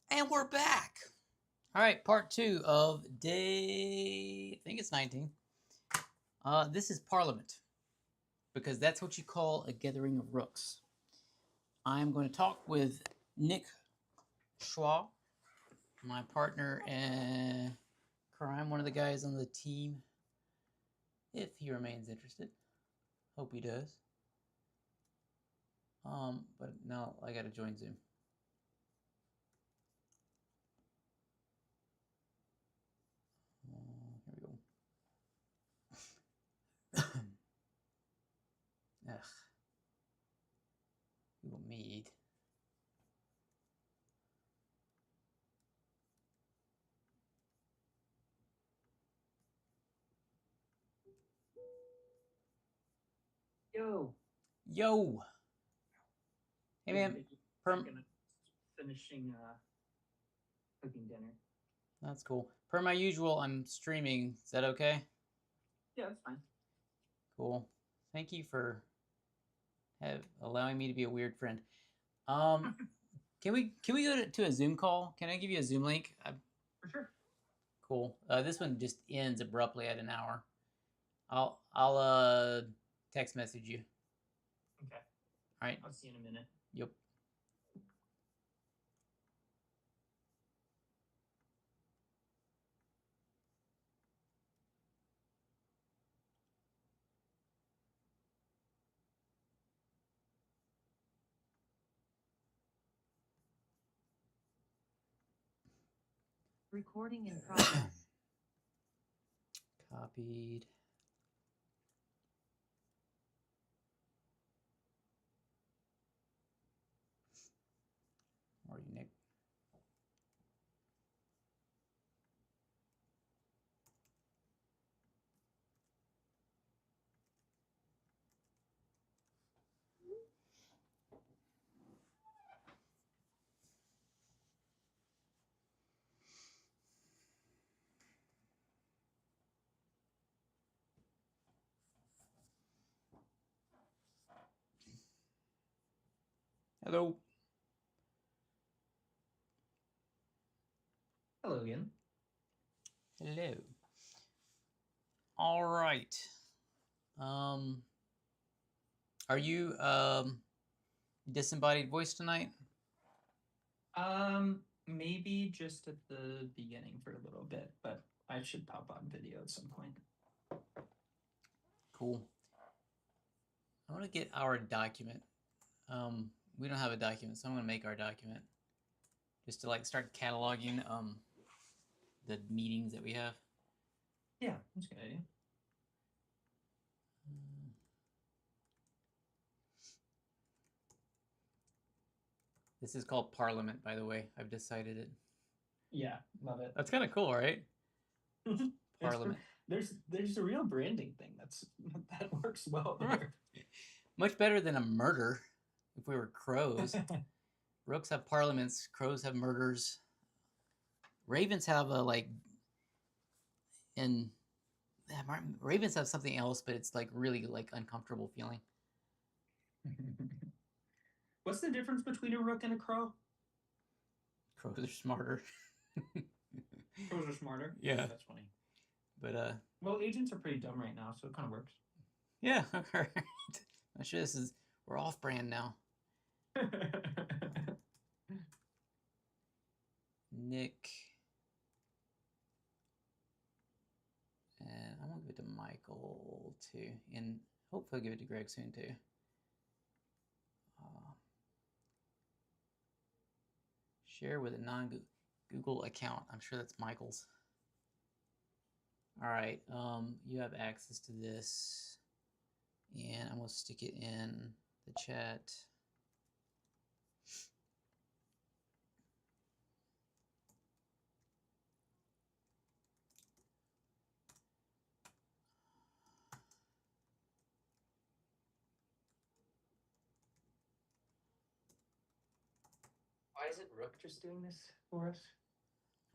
And we're back. All right, part 2 of day, I think it's 19. This is Parliament, because that's what you call a gathering of rooks. I'm going to talk with Nick Schwa, my partner in crime, one of the guys on the team, if he remains interested. Hope he does. But now I gotta join Zoom. Here we go. Ugh. We will meet. Yo. Yo. Hey man. Finishing cooking dinner. That's cool. Per my usual, I'm streaming. Is that okay? Yeah, that's fine. Cool. Thank you for allowing me to be a weird friend. Can we go to a Zoom call? Can I give you a Zoom link? For sure. Cool. This one just ends abruptly at an hour. I'll text message you. Okay. All right. I'll see you in a minute. Yep. Recording in progress. Copied. Or you, Nick? Hello. Hello again. Hello. All right. Are you disembodied voice tonight? Maybe just at the beginning for a little bit, but I should pop on video at some point. Cool. I want to get our document. We don't have a document, so I'm gonna make our document just to like start cataloging the meetings that we have. Yeah, that's a good idea. This is called Parliament, by the way. I've decided it. Yeah, love it. That's kind of cool, right? Parliament. There's a real branding thing that works well there. Much better than a murder. If we were crows, rooks have parliaments, crows have murders, ravens have a like, and ravens have something else, but it's like really like uncomfortable feeling. What's the difference between a rook and a crow? Crows are smarter. Crows are smarter. Yeah, that's funny. But well, agents are pretty dumb right now, so it kind of works. Yeah, all right. I'm sure we're off brand now. Nick. And I'm gonna give it to Michael too, and hopefully I'll give it to Greg soon too. Share with a non-Google account. I'm sure that's Michael's. All right, you have access to this, and I'm gonna stick it in the chat. Why isn't Rook just doing this for us?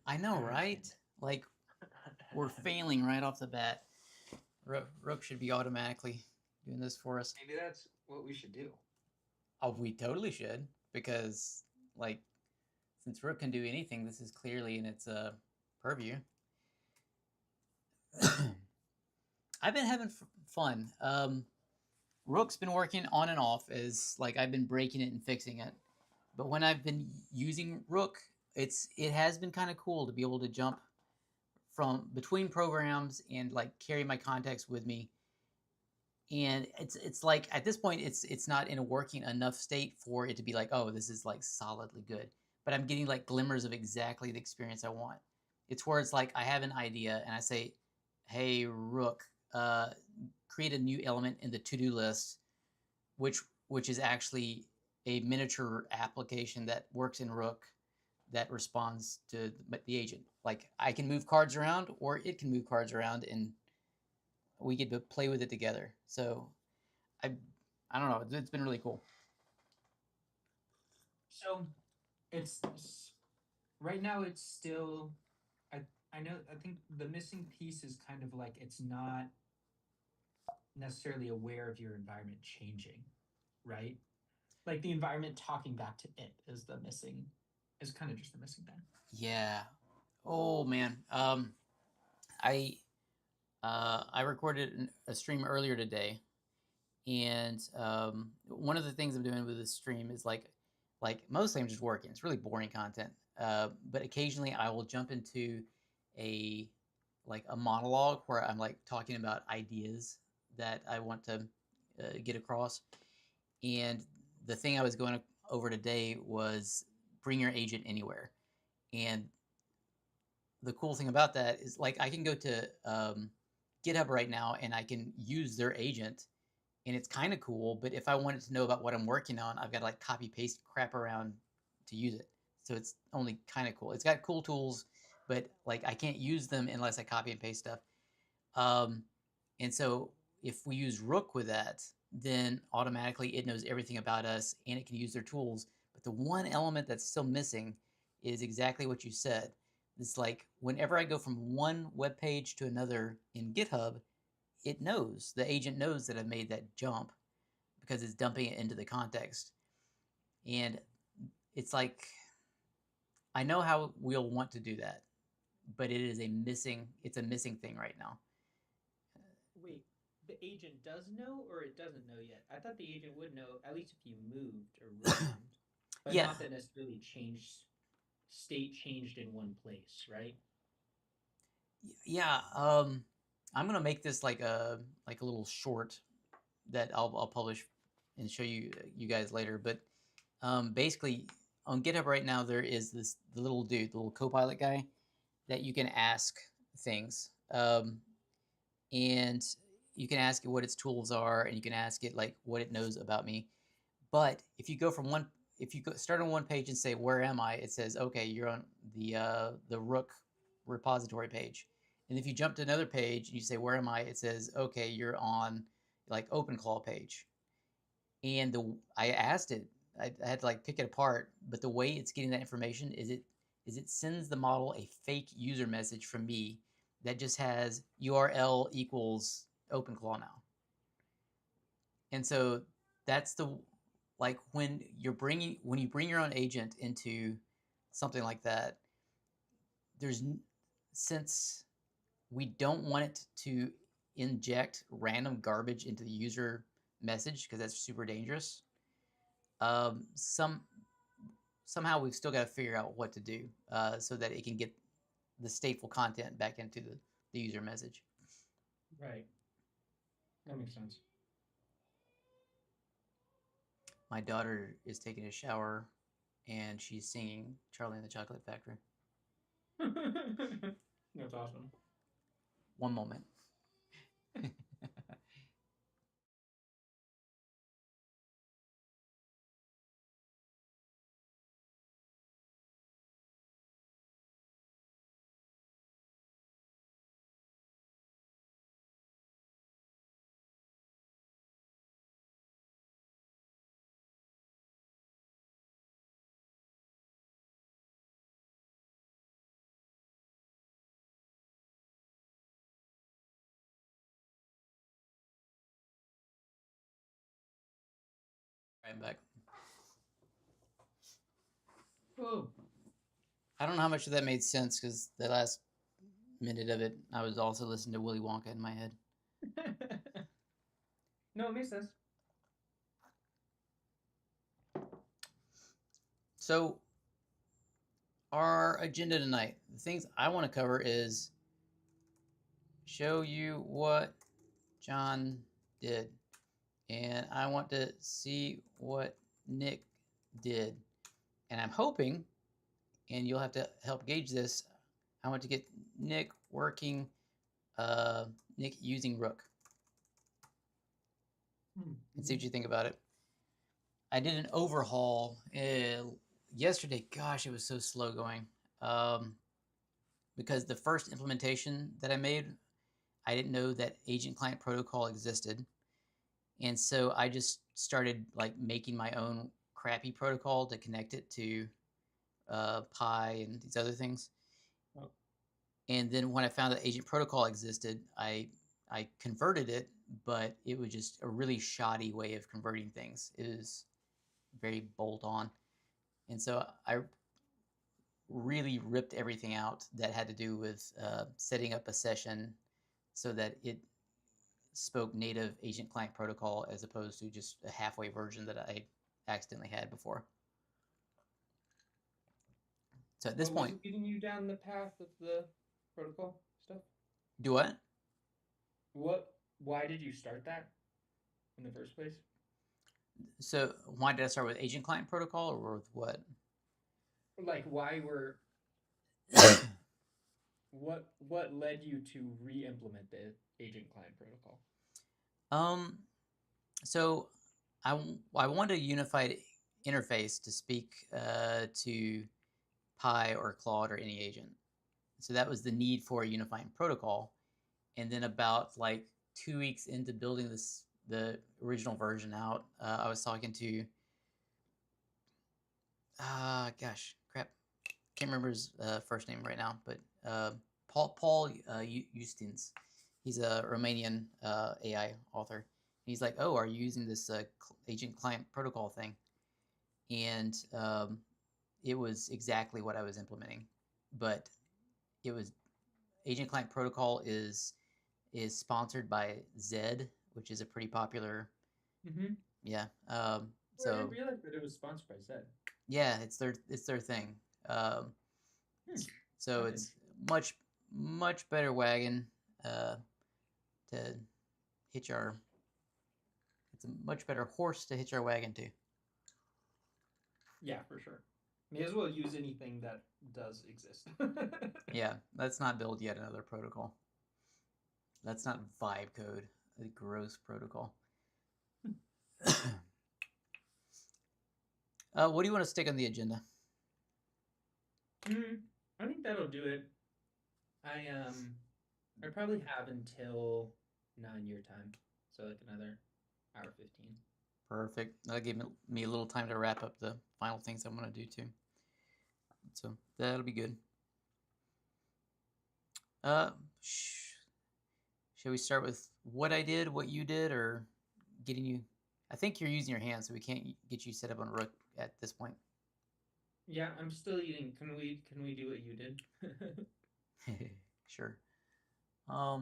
I know, right? Like, we're failing right off the bat. Rook should be automatically doing this for us. Maybe that's what we should do. Oh, we totally should, because, like, since Rook can do anything, this is clearly in its purview. I've been having fun. Rook's been working on and off as like I've been breaking it and fixing it. But when I've been using Rook, it has been kind of cool to be able to jump from between programs and like carry my context with me. And it's like at this point it's not in a working enough state for it to be like, oh, this is like solidly good. But I'm getting like glimmers of exactly the experience I want. It's where it's like I have an idea and I say, hey Rook, create a new element in the to-do list, which is actually a miniature application that works in Rook that responds to the agent. Like I can move cards around, or it can move cards around, and we get to play with it together. So I I don't know. It's been really cool. So it's right now. It's still. I know. I think the missing piece is kind of like it's not necessarily aware of your environment changing, right? Like the environment talking back to it is the missing. Is kind of just the missing thing. Yeah. Oh man. I recorded a stream earlier today, and one of the things I'm doing with this stream is like mostly I'm just working. It's really boring content, but occasionally I will jump into a like a monologue where I'm like talking about ideas that I want to get across. And the thing I was going over today was bring your agent anywhere. And the cool thing about that is like I can go to GitHub right now and I can use their agent, and it's kind of cool. But if I wanted to know about what I'm working on, I've got to like copy paste crap around to use it. So it's only kind of cool. It's got cool tools, but like I can't use them unless I copy and paste stuff. Um, and so if we use Rook with that, then automatically it knows everything about us and it can use their tools. But the one element that's still missing is exactly what you said. It's like whenever I go from one web page to another in GitHub, it knows, the agent knows that I've made that jump because it's dumping it into the context. And it's like, I know how we'll want to do that, but it's a missing thing right now. Wait, the agent does know or it doesn't know yet? I thought the agent would know at least if you moved or roamed, but Yeah, not that necessarily changed in one place, right? yeah. I'm gonna make this like a little short that I'll publish and show you guys later. But basically, on GitHub right now, there is the little dude, the little Copilot guy that you can ask things, and you can ask it what its tools are, and you can ask it like what it knows about me. But if you start on one page and say where am I, it says okay, you're on the Rook repository page. And if you jump to another page and you say where am I, it says okay, you're on like OpenClaw page. And I asked it, I had to like pick it apart, but the way it's getting that information is it sends the model a fake user message from me that just has URL equals OpenClaw now. And so that's the like when you bring your own agent into something like that, there's since we don't want it to inject random garbage into the user message because that's super dangerous. Somehow we've still got to figure out what to do so that it can get the stateful content back into the user message. Right. That makes sense. My daughter is taking a shower and she's singing Charlie and the Chocolate Factory. That's awesome. One moment. Right back. Whoa. I don't know how much of that made sense because the last minute of it, I was also listening to Willy Wonka in my head. No, it makes sense. So, our agenda tonight, the things I want to cover is show you what John did, and I want to see what Nick did. And I'm hoping, and you'll have to help gauge this, I want to get Nick working, Nick using Rook, and see what you think about it. I did an overhaul yesterday. Gosh, it was so slow going. Because the first implementation that I made, I didn't know that agent client protocol existed. And so I just started like making my own crappy protocol to connect it to Pi and these other things. Oh. And then when I found that agent protocol existed, I converted it, but it was just a really shoddy way of converting things. It was very bolt on. And so I really ripped everything out that had to do with setting up a session so that it spoke native agent client protocol as opposed to just a halfway version that I accidentally had before. So at this What point, was leading you down the path of the protocol stuff? do what? Why did you start that in the first place? So why did I start with agent client protocol or with what? Like why were what led you to re-implement the agent client protocol? um, so I wanted a unified interface to speak to Pi or Claude or any agent. So that was the need for a unifying protocol. And then about like 2 weeks into building the original version out, I was talking to gosh, crap, can't remember his first name right now, but Paul Ustins. He's a Romanian AI author. And he's like, "Oh, are you using this agent client protocol thing?" And it was exactly what I was implementing, but it was agent client protocol is sponsored by Zed, which is a pretty popular. Mm-hmm. Yeah. I So didn't realize that it was sponsored by Zed. yeah, it's their thing. So That's it's much better wagon to hitch our. It's a much better horse to hitch our wagon to. Yeah, for sure. May as well use anything that does exist. Yeah, let's not build yet another protocol. That's not vibe code, a gross protocol. What do you want to stick on the agenda? I think that'll do it. I probably have until 9 year time, so like another hour 15. Perfect. That'll give me a little time to wrap up the final things I'm going to do too. So that'll be good. Uh, shall we start with what I did, what you did, or getting you? I think you're using your hands, so we can't get you set up on Rook at this point. Yeah, I'm still eating. Can we do what you did? Sure. Let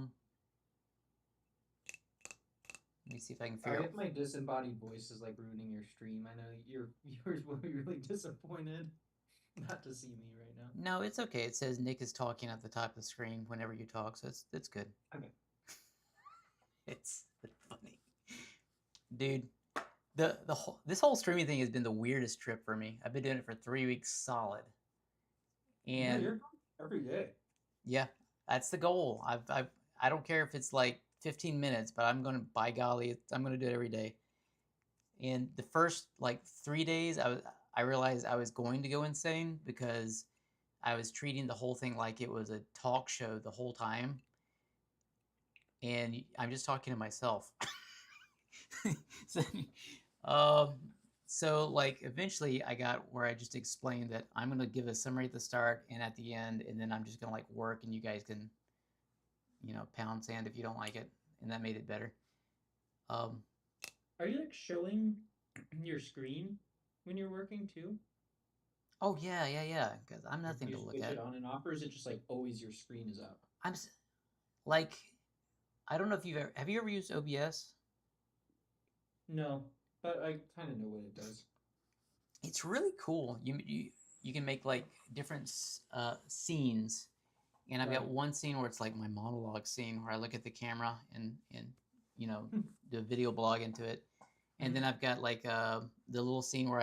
me see if I can figure Sorry out. if my disembodied voice is like ruining your stream. I know your viewers will be really disappointed not to see me right now. No, it's okay. It says Nick is talking at the top of the screen whenever you talk, so it's good. Okay. It's funny, dude. The whole this whole streaming thing has been the weirdest trip for me. I've been doing it for 3 weeks solid, Yeah, and you're every day. yeah, that's the goal. I don't care if it's like 15 minutes, but I'm gonna, by golly, I'm gonna do it every day. And the first like 3 days, I realized I was going to go insane because I was treating the whole thing like it was a talk show the whole time, and I'm just talking to myself. so, um, so like eventually I got where I just explained that I'm gonna give a summary at the start and at the end, and then I'm just gonna like work, and you guys can, pound sand if you don't like it, and that made it better. Um, Are you like showing your screen when you're working too? Oh yeah, yeah, yeah. Because I'm Do nothing you to look switch it at. on and off, or is it just like always your screen is up? I'm like, I don't know if you've ever have you ever used OBS? No, but I kind of know what it does. It's really cool. You can make like different scenes, and I've got Right. one scene where it's like my monologue scene where I look at the camera and you know Hmm. do a video blog into it, and then I've got like the little scene where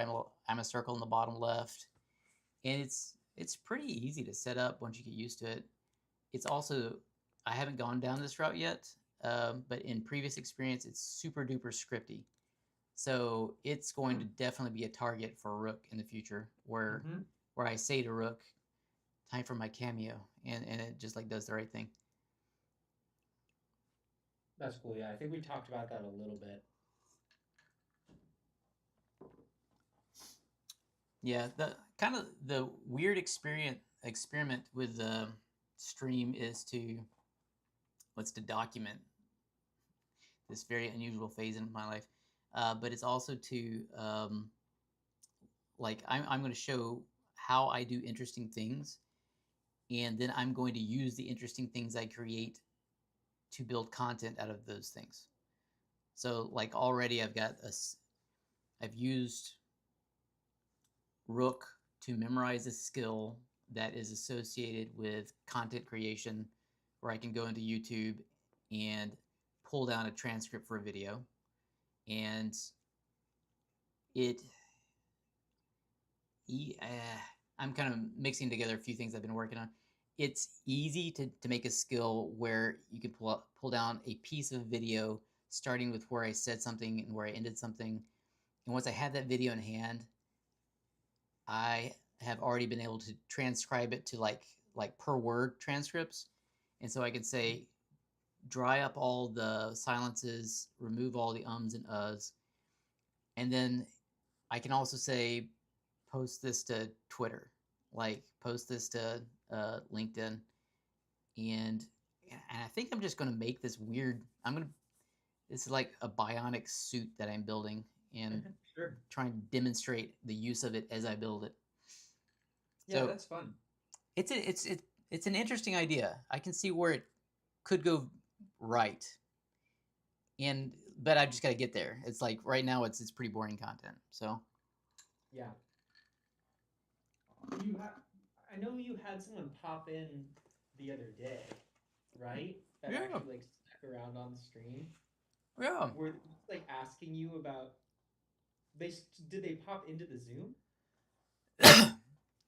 I'm a circle in the bottom left, and it's pretty easy to set up once you get used to it. It's also I haven't gone down this route yet, but in previous experience, it's super duper scripty. So it's going to definitely be a target for Rook in the future, Mm-hmm. where I say to Rook, "Time for my cameo," and it just like does the right thing. That's cool. Yeah, I think we talked about that a little bit. Yeah, the kind of the weird experiment with the stream is to what's to document this very unusual phase in my life, but it's also to like I'm going to show how I do interesting things, and then I'm going to use the interesting things I create to build content out of those things. So like already I've used Rook to memorize a skill that is associated with content creation, where I can go into YouTube and pull down a transcript for a video, and it I'm kind of mixing together a few things I've been working on. It's easy to make a skill where you can pull down a piece of video starting with where I said something and where I ended something. And once I have that video in hand, I have already been able to transcribe it to like per word transcripts. And so I can say dry up all the silences, remove all the ums and uhs, and then I can also say post this to Twitter, like post this to LinkedIn, and and I think I'm just going to make this weird. This is like a bionic suit that I'm building and Sure. trying to demonstrate the use of it as I build it. Yeah, So that's fun. it's an interesting idea. I can see where it could go right, and but I just got to get there. It's like right now it's pretty boring content. So Yeah. You have. I know you had someone pop in the other day, right? That yeah, actually like stuck around on the stream. yeah. Were they just, like asking you about? Did they pop into the Zoom?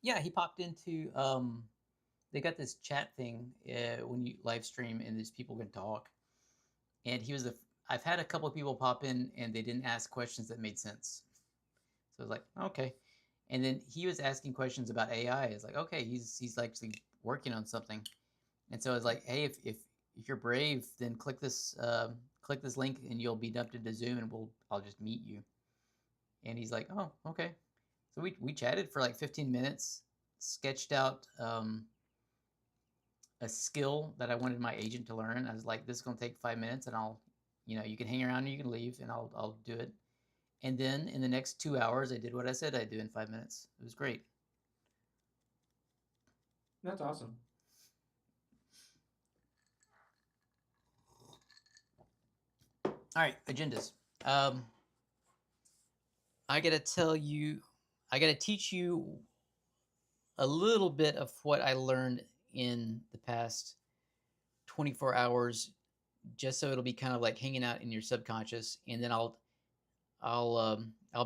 Yeah, he popped into they got this chat thing when you live stream and these people can talk, and he was the I've had a couple of people pop in and they didn't ask questions that made sense, so I was like, okay. And then he was asking questions about AI. It's like, okay, he's actually working on something. And so I was like, hey, if you're brave, then click this link and you'll be dumped into Zoom and I'll just meet you. And he's like, oh, okay. So we chatted for like 15 minutes, sketched out a skill that I wanted my agent to learn. I was like, this is gonna take 5 minutes, and you can hang around and you can leave, and I'll do it. And then in the next 2 hours, I did what I said I'd do in 5 minutes. It was great. That's awesome. All right, agendas. Um, I gotta tell you, I gotta teach you a little bit of what I learned in the past 24 hours, just so it'll be kind of like hanging out in your subconscious, and then I'll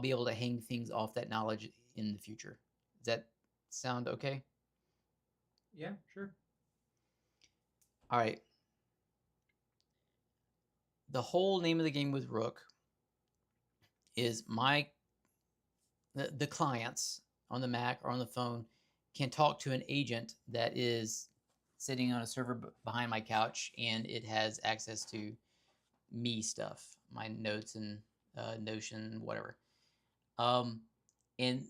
be able to hang things off that knowledge in the future. Does that sound okay? Yeah, sure. All right. The whole name of the game with Rook is the clients on the Mac or on the phone can talk to an agent that is sitting on a server behind my couch, and it has access to me stuff, my notes and Notion, whatever. Um, and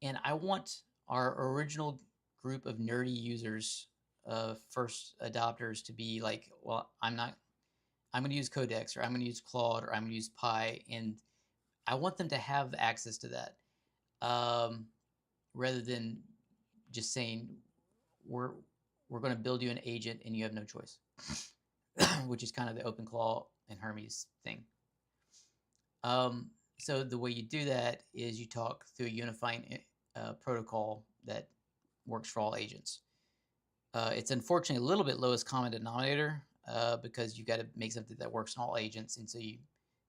and I want our original group of nerdy users, first adopters, to be like, well, I'm going to use Codex, or I'm going to use Claude, or I'm going to use Pi, and I want them to have access to that. Um, rather than just saying we're going to build you an agent and you have no choice, which is kind of the OpenClaw and Hermes thing. So the way you do that is you talk through a unifying protocol that works for all agents. It's unfortunately a little bit lowest common denominator because you got to make something that works on all agents, and so you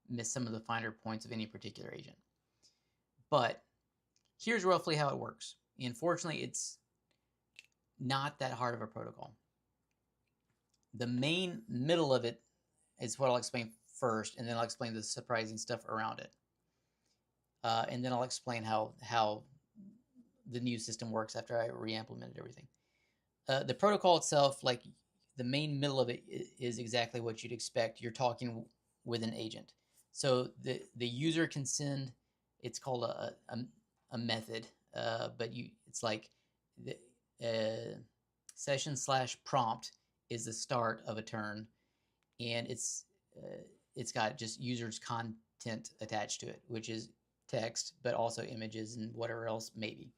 miss some of the finer points of any particular agent. But here's roughly how it works. Unfortunately, it's not that hard of a protocol. The main middle of it is what I'll explain first, and then I'll explain the surprising stuff around it. And then I'll explain how the new system works after I re-implemented everything. The protocol itself, like the main middle of it, is exactly what you'd expect. You're talking with an agent. So the user can send, it's called a method, but it's like the session/prompt is the start of a turn, and it's got just users content attached to it, which is text, but also images and whatever else maybe.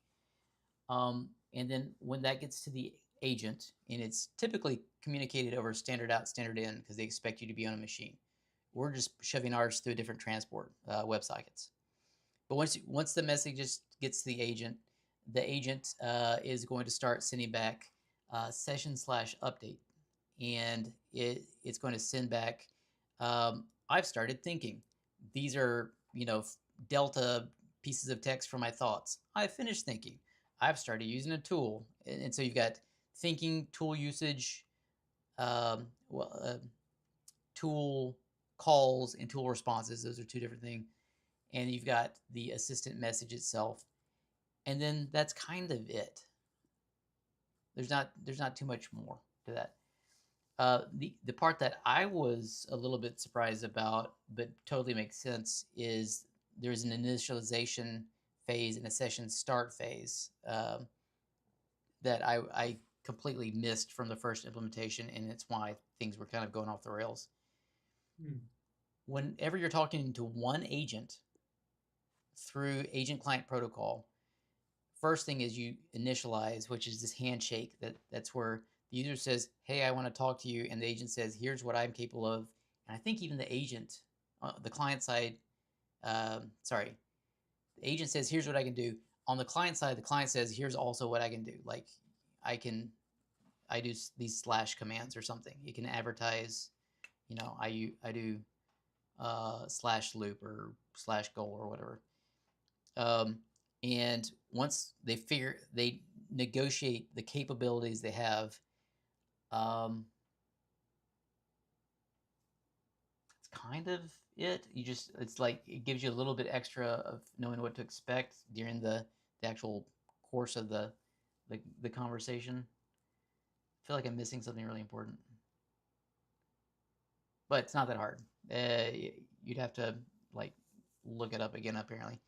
And then when that gets to the agent, and it's typically communicated over standard out, standard in, because they expect you to be on a machine. We're just shoving ours through a different transport WebSockets. But once the message just gets to the agent is going to start sending back session/update, and it's going to send back. I've started thinking. These are delta pieces of text from my thoughts. I finished thinking. I've started using a tool, and so you've got thinking, tool usage, tool calls, and tool responses. Those are two different things. And you've got the assistant message itself, and then that's kind of it. There's not too much more to that. The part that I was a little bit surprised about, but totally makes sense, is there's an initialization phase and a session start phase that I completely missed from the first implementation, and it's why things were kind of going off the rails. Whenever you're talking to one agent through agent client protocol, first thing is you initialize, which is this handshake. That's where the user says, hey, I want to talk to you, and the agent says, here's what I'm capable of. And I think even the agent, the client side, the agent says, here's what I can do. On the client side, the client says, here's also what I can do. Like I do these slash commands or something. You can advertise, I do slash loop or slash goal or whatever. And once they negotiate the capabilities they have, it's kind of it. It's like it gives you a little bit extra of knowing what to expect during the actual course of the conversation. I feel like I'm missing something really important, but it's not that hard. You'd have to look it up again, apparently.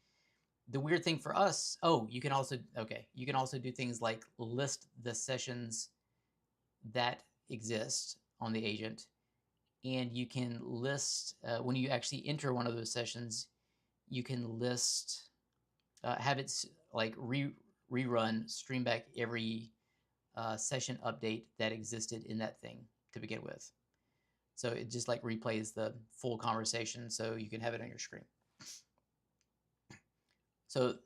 The weird thing for us, you can also do things like list the sessions that exist on the agent, and you can list when you actually enter one of those sessions, you can list have it rerun, stream back every session update that existed in that thing to begin with. So it just replays the full conversation, so you can have it on your screen. So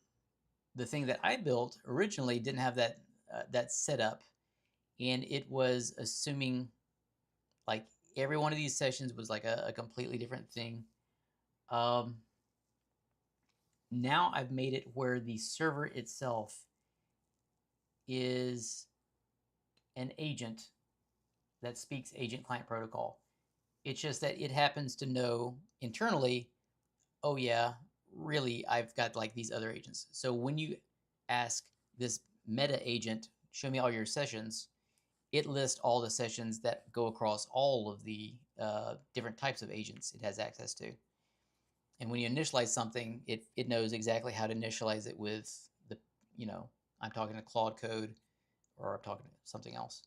the thing that I built originally didn't have that set up, and it was assuming every one of these sessions was a completely different thing. Now I've made it where the server itself is an agent that speaks agent client protocol. It's just that it happens to know internally, oh yeah, really, I've got these other agents. So when you ask this meta agent, show me all your sessions, it lists all the sessions that go across all of the different types of agents it has access to. And when you initialize something, it knows exactly how to initialize it with I'm talking to Claude code or I'm talking to something else.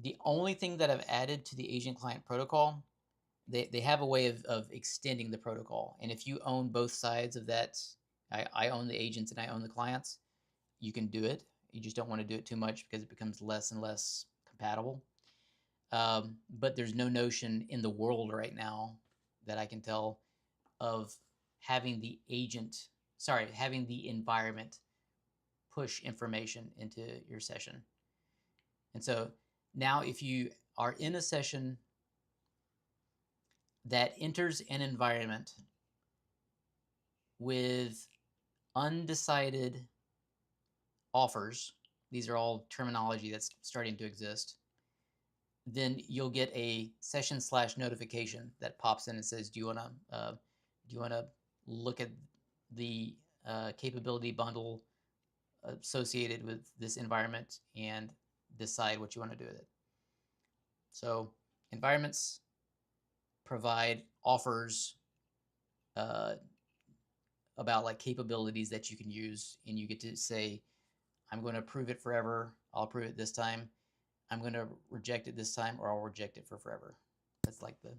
The only thing that I've added to the agent client protocol, they have a way of extending the protocol. And if you own both sides of that I own the agents and I own the clients. You can do it. You just don't want to do it too much because it becomes less and less compatible. But there's no notion in the world right now that I can tell of having the having the environment push information into your session. And so now if you are in a session that enters an environment with undecided offers, these are all terminology that's starting to exist, then you'll get a session / notification that pops in and says, do you want to look at the capability bundle associated with this environment and decide what you want to do with it. So environments provide offers about like capabilities that you can use, and you get to say, I'm going to approve it forever. I'll approve it this time. I'm going to reject it this time, or I'll reject it for forever. That's like the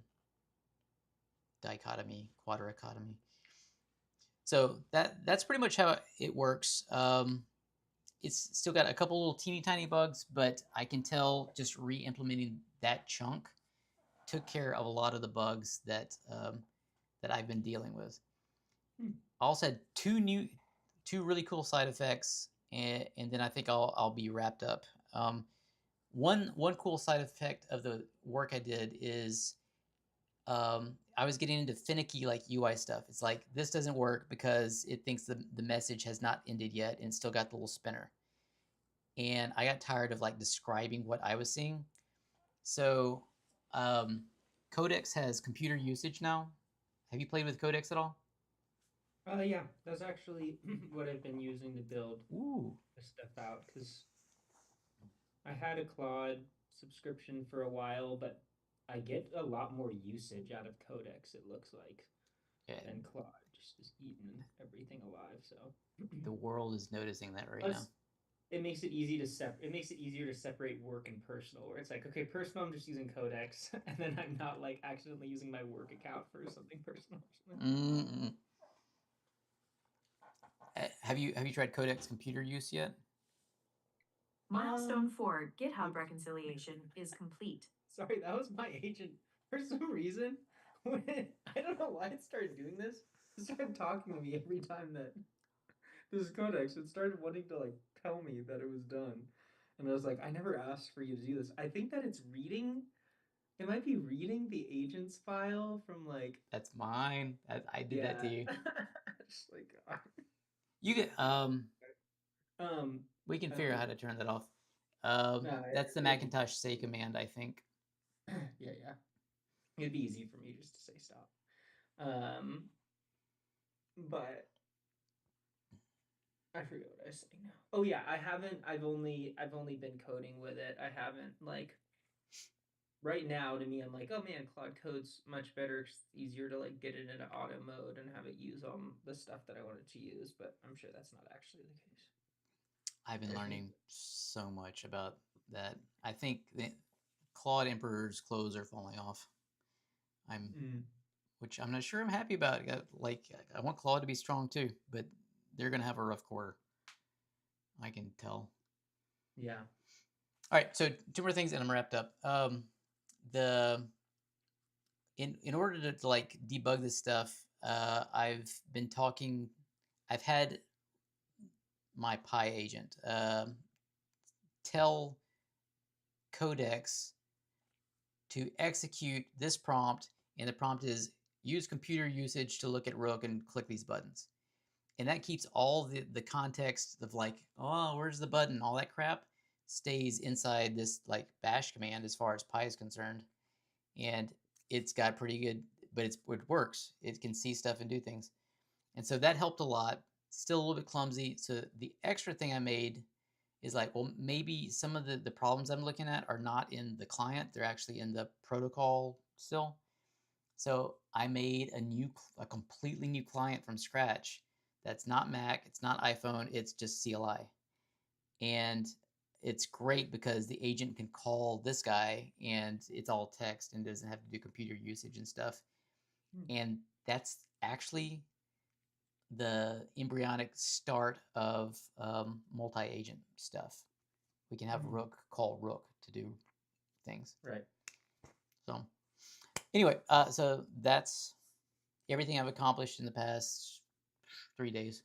dichotomy, quadrichotomy. So that's pretty much how it works. It's still got a couple little teeny tiny bugs, but I can tell just re-implementing that chunk took care of a lot of the bugs that that I've been dealing with. I also had two really cool side effects, and then I think I'll be wrapped up. One cool side effect of the work I did is I was getting into finicky like UI stuff. It's like this doesn't work because it thinks the message has not ended yet and still got the little spinner. And I got tired of like describing what I was seeing. So Codex has computer usage now. Have you played with Codex at all? Yeah, that's actually what I've been using to build Ooh. this stuff out because I had a Claude subscription for a while, but I get a lot more usage out of Codex, it looks like, Yeah, than Claude just is eating everything alive. So the world is noticing that right Plus, now. it makes it easier to separate work and personal, where it's like, okay, personal, I'm just using Codex, and then I'm not like accidentally using my work account for something personal or something. Have you tried Codex computer use yet? Milestone 4 GitHub reconciliation is complete. Sorry, that was my agent. For some reason, when I don't know why it started doing this. It started talking to me every time that this Codex. It started wanting to like tell me that it was done, and I was like, I never asked for you to do this. I think that it's reading. It might be reading the agent's file from like. That's mine. I did that to you. Just like. You get Um. we can I figure don't out how know. to turn that off. No, That's the it'll be Macintosh say command, I think. yeah, yeah. It'd be easy for me just to say stop. But I forget what I was saying now. Oh yeah, I haven't. I've only been coding with it. I haven't like. Right now, to me, I'm like, oh man, Cloud Code's much better. It's easier to like get it into auto mode and have it use the stuff that I wanted to use. But I'm sure that's not actually the case. I've been Personally. learning so much about that. I think the Claude Emperor's clothes are falling off. Which I'm not sure I'm happy about. Like I want Claude to be strong too, but they're gonna have a rough quarter. I can tell. Yeah. All right, so two more things and I'm wrapped up. The in order to like debug this stuff, I've been talking. I've had my Pi agent tell Codex to execute this prompt, and the prompt is use computer usage to look at Rook and click these buttons. And that keeps all the context of like, oh, where's the button, all that crap stays inside this like bash command as far as Pi is concerned. And it's got pretty good, but it works. It can see stuff and do things. And so that helped a lot. Still a little bit clumsy. So the extra thing I made is like, well, maybe some of the problems I'm looking at are not in the client. They're actually in the protocol still. So I made a completely new client from scratch. That's not Mac, it's not iPhone, it's just CLI. And it's great because the agent can call this guy and it's all text and doesn't have to do computer usage and stuff. And that's actually the embryonic start of multi-agent stuff. We can have Rook call Rook to do things. Right. So anyway, so that's everything I've accomplished in the past 3 days.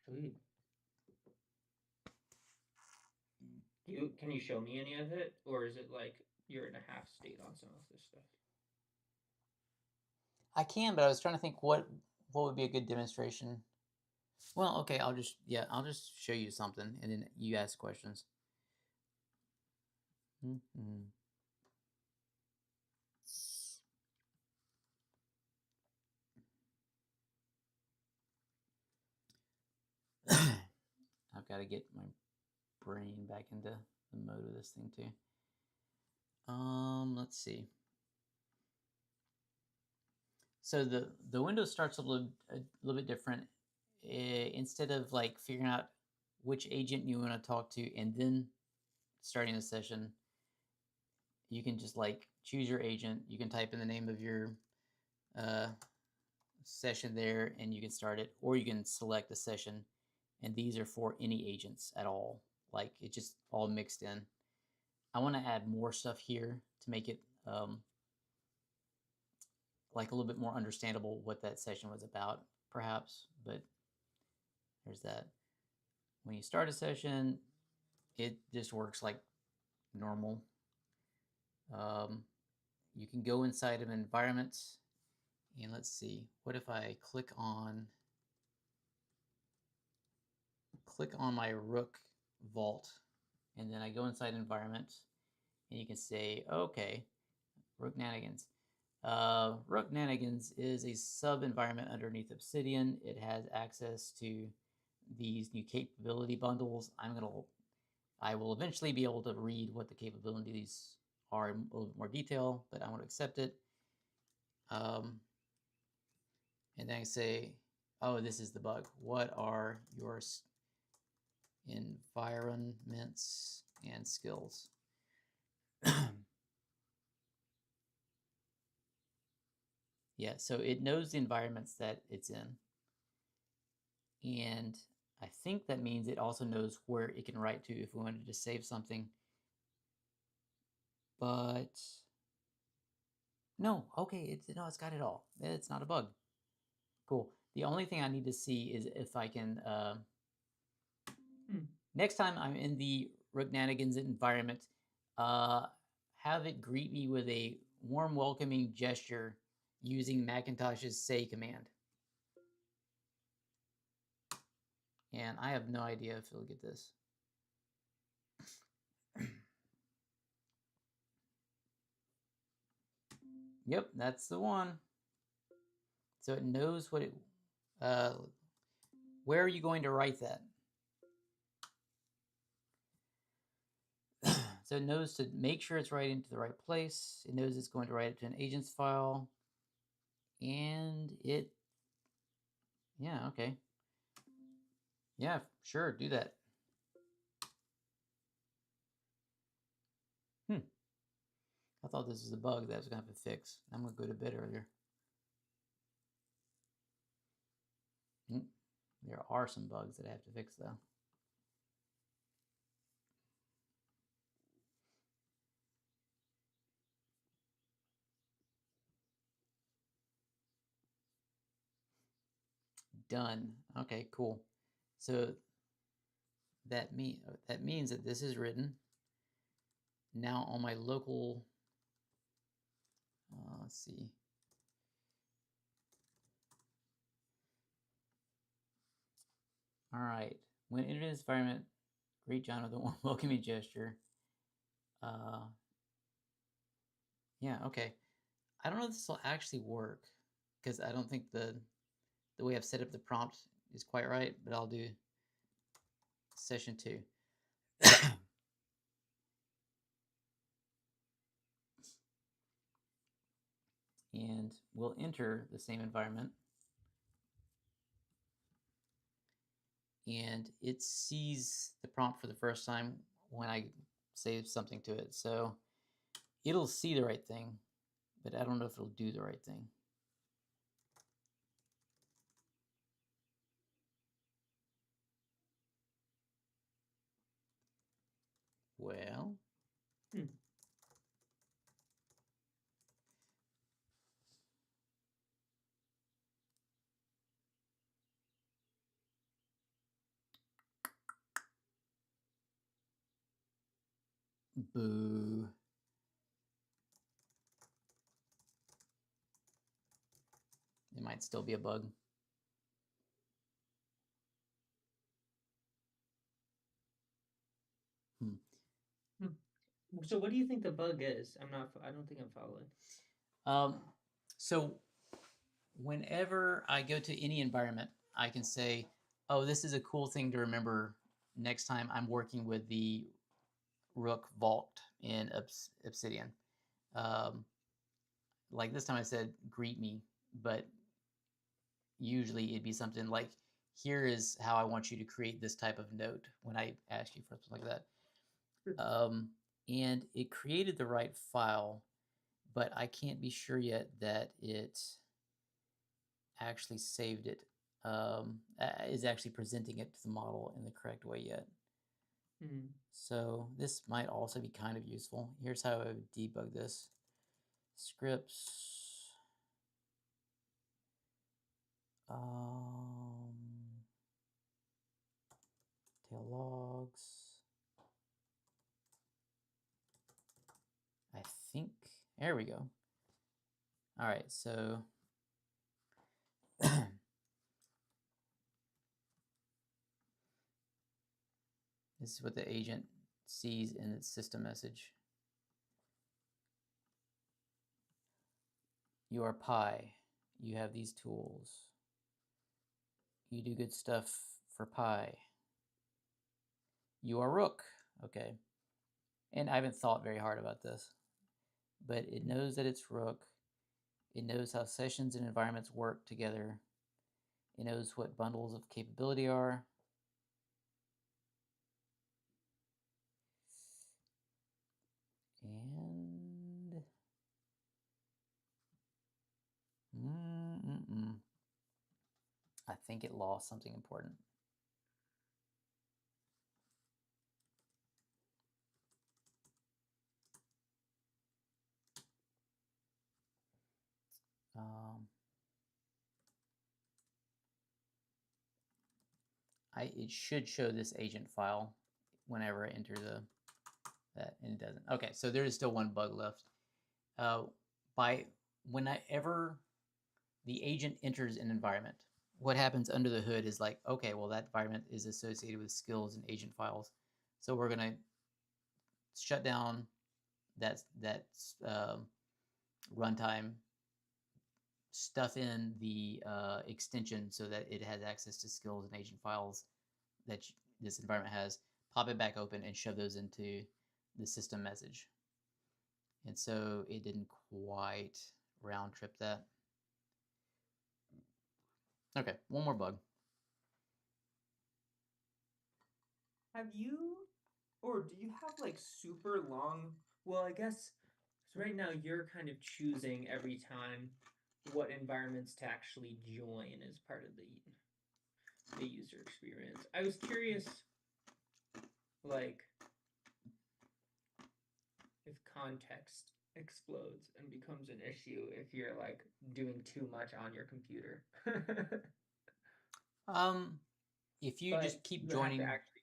Sweet. Can you show me any of it, or is it like you're in a half state on some of this stuff? I can, but I was trying to think what would be a good demonstration. Well, okay, I'll just show you something, and then you ask questions. Mm-hmm. I've got to get my brain back into the mode of this thing too. Let's see. So the window starts a little bit different. Instead of like figuring out which agent you want to talk to and then starting a session, you can just like choose your agent. You can type in the name of your session there, and you can start it, or you can select a session, and these are for any agents at all. Like it just all mixed in. I want to add more stuff here to make it like a little bit more understandable what that session was about, perhaps. But there's that. When you start a session, it just works like normal. You can go inside of environments, and let's see. What if I click on my Rook vault, and then I go inside environment, and you can say, okay, Rook Nanigans. Rook Nanigans is a sub-environment underneath Obsidian. It has access to these new capability bundles. I will eventually be able to read what the capabilities are in a little bit more detail, but I want to accept it. And then I say, oh, this is the bug. What are your environments and skills? Yeah, so it knows the environments that it's in. And I think that means it also knows where it can write to if we wanted to save something. But no, okay, it's got it all. It's not a bug. Cool. The only thing I need to see is if I can next time I'm in the Rooknanigans environment, have it greet me with a warm welcoming gesture using Macintosh's say command. And I have no idea if it'll get this. Yep, that's the one. So it knows what it, where are you going to write that? So it knows to make sure it's writing to the right place. It knows it's going to write it to an agent's file. And it, yeah, okay. Yeah, sure, do that. I thought this was a bug that I was going to have to fix. I'm going to go to bed earlier. There are some bugs that I have to fix, though. Done. Okay, cool. So that means that this is written. Now on my local, let's see. All right. When entering this environment, greet John with a warm welcoming gesture. Yeah, okay. I don't know if this will actually work because I don't think the way I've set up the prompt is quite right, but I'll do session 2. And we'll enter the same environment. And it sees the prompt for the first time when I say something to it. So it'll see the right thing, but I don't know if it'll do the right thing. Well, boo. It might still be a bug. So what do you think the bug is? I don't think I'm following. So whenever I go to any environment, I can say, oh, this is a cool thing to remember next time I'm working with the Rook Vault in Obsidian. Like this time I said, greet me, but usually it'd be something like, here is how I want you to create this type of note when I ask you for something like that. And it created the right file, but I can't be sure yet that it actually saved it, is actually presenting it to the model in the correct way yet. So this might also be kind of useful. Here's how I would debug this. Scripts. Tail logs. I think, there we go. All right, so this is what the agent sees in its system message. You are Pi. You have these tools. You do good stuff for Pi. You are Rook. Okay. And I haven't thought very hard about this, but it knows that it's Rook. It knows how sessions and environments work together. It knows what bundles of capability are. And I think it lost something important. It should show this agent file whenever I enter that, and it doesn't. Okay, so there is still one bug left. Whenever the agent enters an environment, what happens under the hood is like, okay, well, that environment is associated with skills and agent files. So we're going to shut down that runtime, stuff in the extension so that it has access to skills and agent files that this environment has, pop it back open and shove those into the system message. And so it didn't quite round trip that. Okay, one more bug. Have you, or do you have like super long? Well, I guess so right now you're kind of choosing every time what environments to actually join as part of the user experience. I was curious, like, if context explodes and becomes an issue if you're like doing too much on your computer. If you But just keep you have to joining, actually.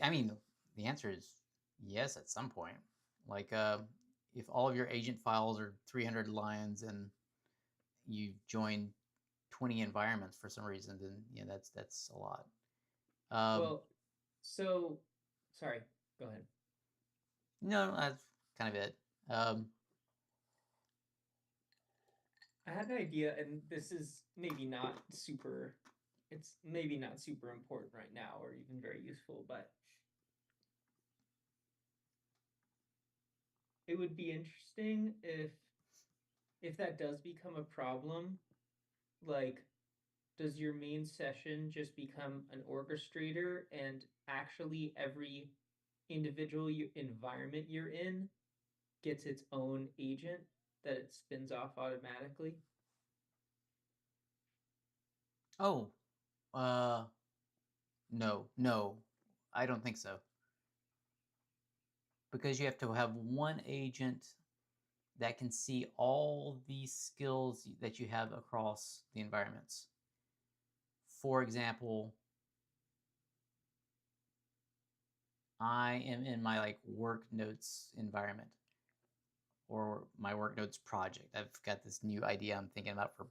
I mean, the answer is yes at some point. Like, if all of your agent files are 300 lines and you join 20 environments for some reason, then yeah, that's a lot. Well, so sorry. Go ahead. No, that's kind of it. I had an idea, and this is maybe not super. It's maybe not super important right now, or even very useful, but it would be interesting if that does become a problem. Like, does your main session just become an orchestrator, and actually every individual environment you're in gets its own agent that it spins off automatically? Oh, no, I don't think so. because you have to have one agent that can see all the skills that you have across the environments. For example, I am in my like work notes environment or my work notes project. I've got this new idea I'm thinking about for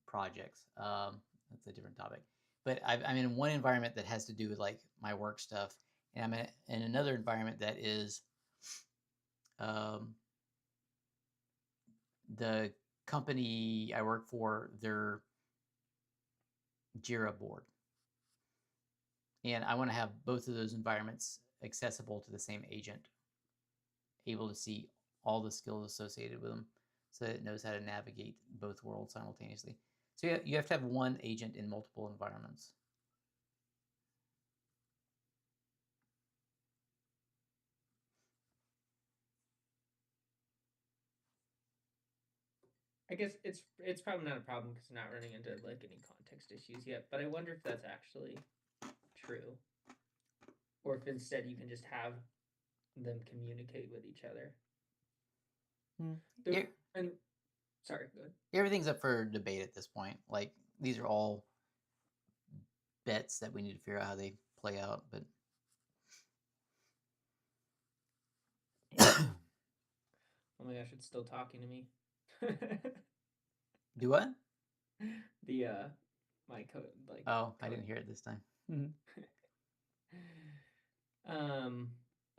projects. That's a different topic. But I'm in one environment that has to do with like my work stuff, and I'm in another environment that is the company I work for, their Jira board. And I want to have both of those environments accessible to the same agent, able to see all the skills associated with them so that it knows how to navigate both worlds simultaneously. So yeah, you have to have one agent in multiple environments. I guess it's probably not a problem because we're not running into like any context issues yet. But I wonder if that's actually true, or if instead you can just have them communicate with each other. Yeah, And sorry, go ahead. everything's up for debate at this point. Like these are all bets that we need to figure out how they play out. But Oh my gosh, it's still talking to me. do what? The my code like. Oh, I didn't hear it this time.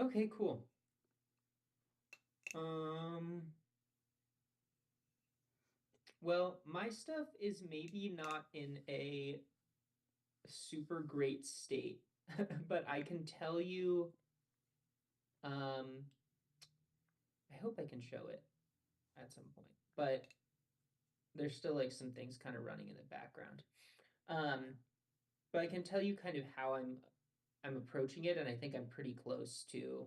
Okay, cool. Well, my stuff is maybe not in a super great state, but I can tell you, I hope I can show it at some point, but there's still like some things kind of running in the background. But I can tell you kind of how I'm approaching it, and I think I'm pretty close to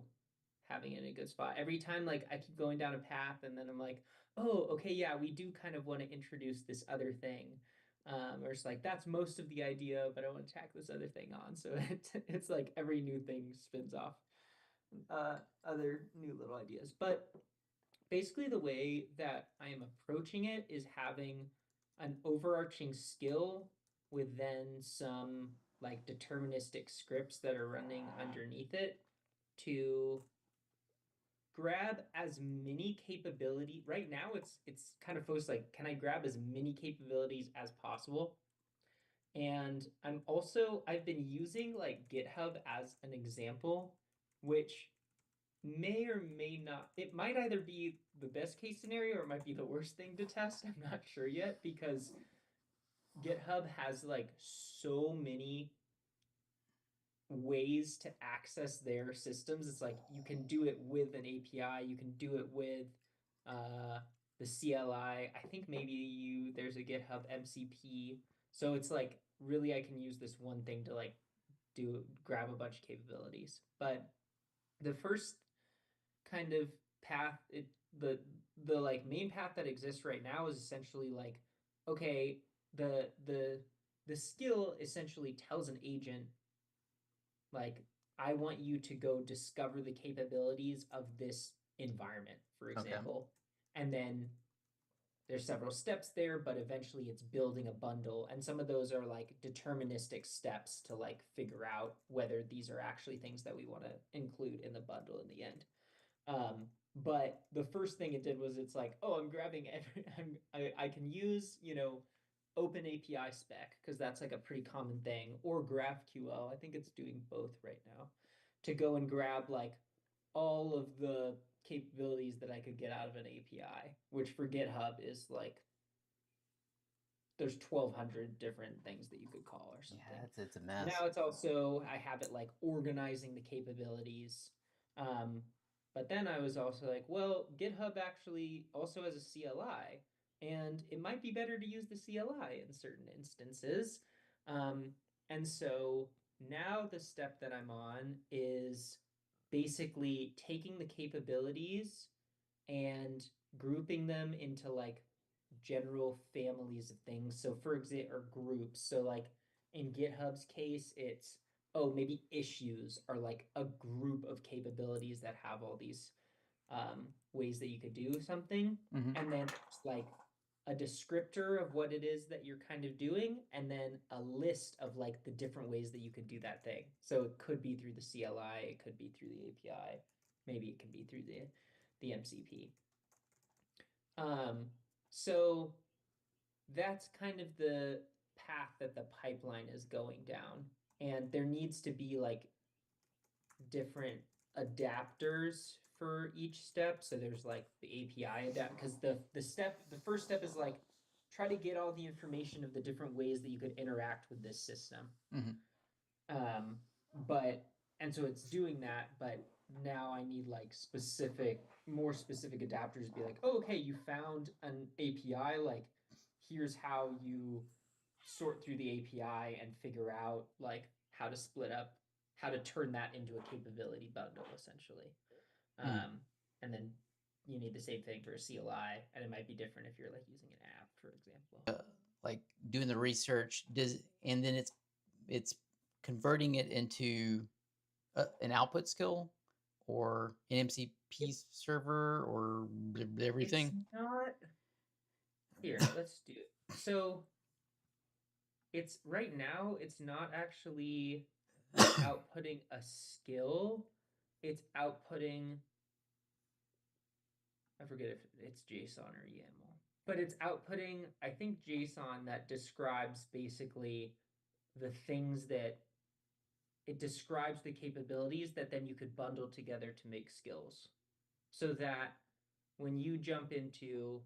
having it in a good spot. Every time like I keep going down a path and then I'm like, oh, okay, yeah, we do kind of want to introduce this other thing. Or it's like that's most of the idea, but I want to tack this other thing on. So it's like every new thing spins off other new little ideas. But basically the way that I am approaching it is having an overarching skill with then some like deterministic scripts that are running underneath it to grab as many capability. Right now it's kind of focused like, can I grab as many capabilities as possible? And I've been using like GitHub as an example, which may or may not, it might either be the best case scenario or it might be the worst thing to test. I'm not sure yet because GitHub has like so many ways to access their systems. It's like you can do it with an API, you can do it with the CLI. I think maybe there's a GitHub MCP. So it's like really I can use this one thing to like grab a bunch of capabilities. But the first kind of path, the like main path that exists right now is essentially like, okay, the skill essentially tells an agent like, I want you to go discover the capabilities of this environment, for example. Okay. And then there's several steps there, but eventually it's building a bundle. And some of those are like deterministic steps to like figure out whether these are actually things that we want to include in the bundle in the end. But the first thing it did was it's like, oh, I'm grabbing I can use, Open API spec because that's like a pretty common thing, or GraphQL. I think it's doing both right now, to go and grab like all of the capabilities that I could get out of an API, which for GitHub is like there's 1,200 different things that you could call or something. Yeah, it's a mess. Now it's also I have it like organizing the capabilities. But then I was also like, well, GitHub actually also has a CLI, and it might be better to use the CLI in certain instances. And so now the step that I'm on is basically taking the capabilities and grouping them into like general families of things. So for example, or groups. So like in GitHub's case, it's, oh, maybe issues are like a group of capabilities that have all these ways that you could do something, Mhm. and then it's like a descriptor of what it is that you're kind of doing, and then a list of like the different ways that you could do that thing. So it could be through the CLI, it could be through the API, maybe it can be through the MCP. So that's kind of the path that the pipeline is going down, and there needs to be like different adapters for each step. So there's like the API adapt, because the first step is like try to get all the information of the different ways that you could interact with this system. Mhm. But and so it's doing that, but now I need like more specific adapters to be like, oh, okay, you found an API, like here's how you sort through the API and figure out like how to split up, how to turn that into a capability bundle essentially. And then you need the same thing for a CLI, and it might be different if you're like using an app, for example. Like doing the research and then it's converting it into an output skill or an MCP server or everything. It's not. Here, let's do it. So it's right now, it's not actually outputting a skill. It's outputting, I forget if it's JSON or YAML, but it's outputting, I think, JSON that describes basically the things that it describes the capabilities that then you could bundle together to make skills. So that when you jump into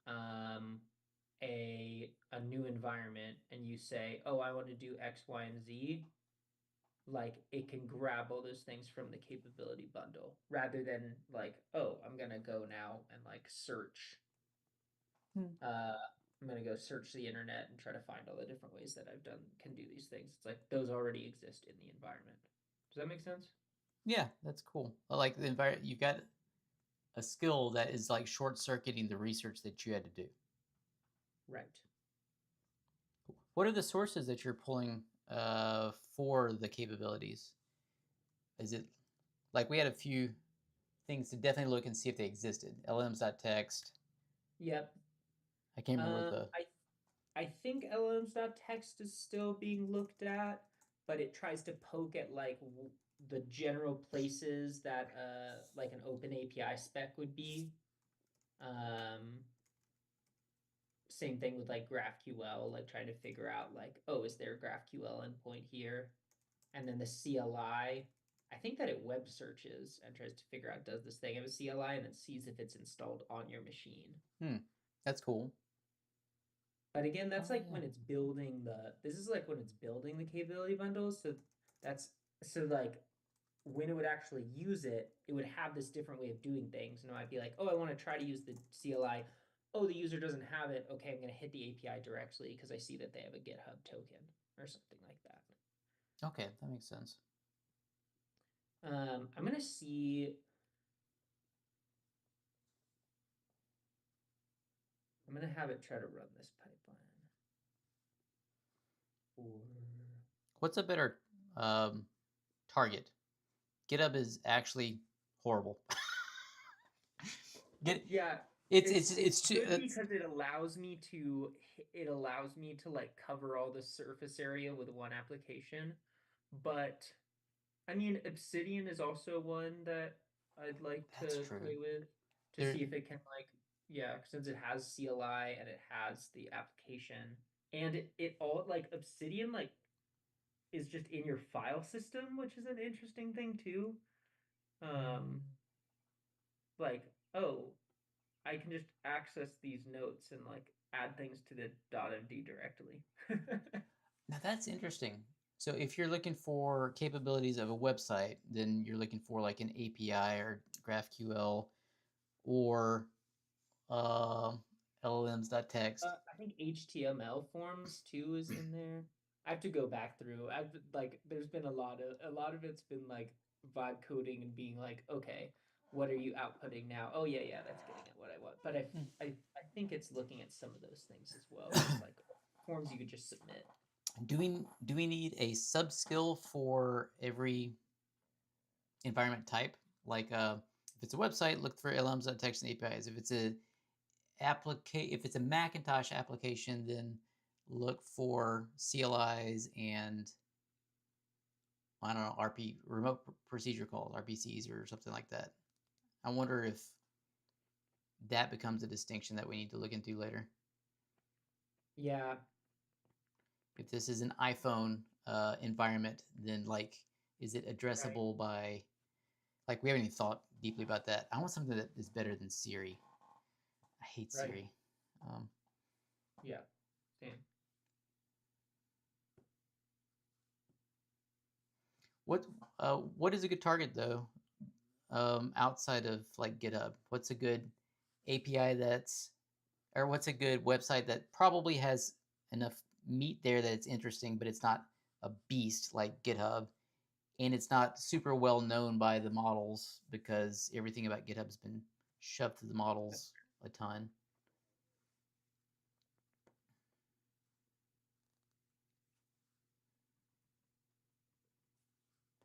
a new environment and you say, oh, I want to do X, Y, and Z, like it can grab all those things from the capability bundle rather than like, oh, I'm gonna go now and like search. I'm gonna go search the internet and try to find all the different ways that I've done can do these things. It's like those already exist in the environment. Does that make sense? Yeah, that's cool. Like the environment, you got a skill that is like short circuiting the research that you had to do. Right. What are the sources that you're pulling for the capabilities? Is it like we had a few things to definitely look and see if they existed? LLMs.txt. Yep. I can't remember the. I think LLMs.txt is still being looked at, but it tries to poke at like the general places that like an open API spec would be. Same thing with like GraphQL, like trying to figure out like, oh, is there a GraphQL endpoint here? And then the CLI, I think that it web searches and tries to figure out, does this thing have a CLI, and then sees if it's installed on your machine. That's cool. But again, that's Oh, like yeah. when it's building this is like when it's building the capability bundles. So that's, so like when it would actually use it, it would have this different way of doing things. And it might be like, oh, I want to try to use the CLI. Oh, the user doesn't have it. Okay, I'm going to hit the API directly because I see that they have a GitHub token or something like that. Okay, that makes sense. I'm going to see. I'm going to have it try to run this pipeline. Or What's a better target? GitHub is actually horrible. yeah, It's too. good because it allows me to like cover all the surface area with one application. But I mean, Obsidian is also one that I'd like That's to true. play with to There- see if it can like, yeah, since it has CLI and it has the application, and it all like Obsidian like is just in your file system, which is an interesting thing too. Like, oh, I can just access these notes and like add things to the .md directly. Now that's interesting. So if you're looking for capabilities of a website, then you're looking for like an API or GraphQL or LLMs.txt. I think HTML forms too is in there. I have to go back through. There's been a lot of it's been like vibe coding and being like, okay, what are you outputting now? Oh yeah, that's getting at what I want. But I think it's looking at some of those things as well. It's like forms you could just submit. Do we need a sub skill for every environment type? Like if it's a website, look for LMs, text, and APIs. If it's if it's a Macintosh application, then look for CLIs and I don't know, remote procedure calls, RPCs, or something like that. I wonder if that becomes a distinction that we need to look into later. Yeah. If this is an iPhone environment, then like, is it addressable by, like, we haven't even thought deeply about that. I want something that is better than Siri. I hate Right. Siri. Yeah. Same. What is a good target though? Outside of like GitHub, what's a good API or what's a good website that probably has enough meat there that it's interesting, but it's not a beast like GitHub, and it's not super well known by the models because everything about GitHub's been shoved to the models a ton.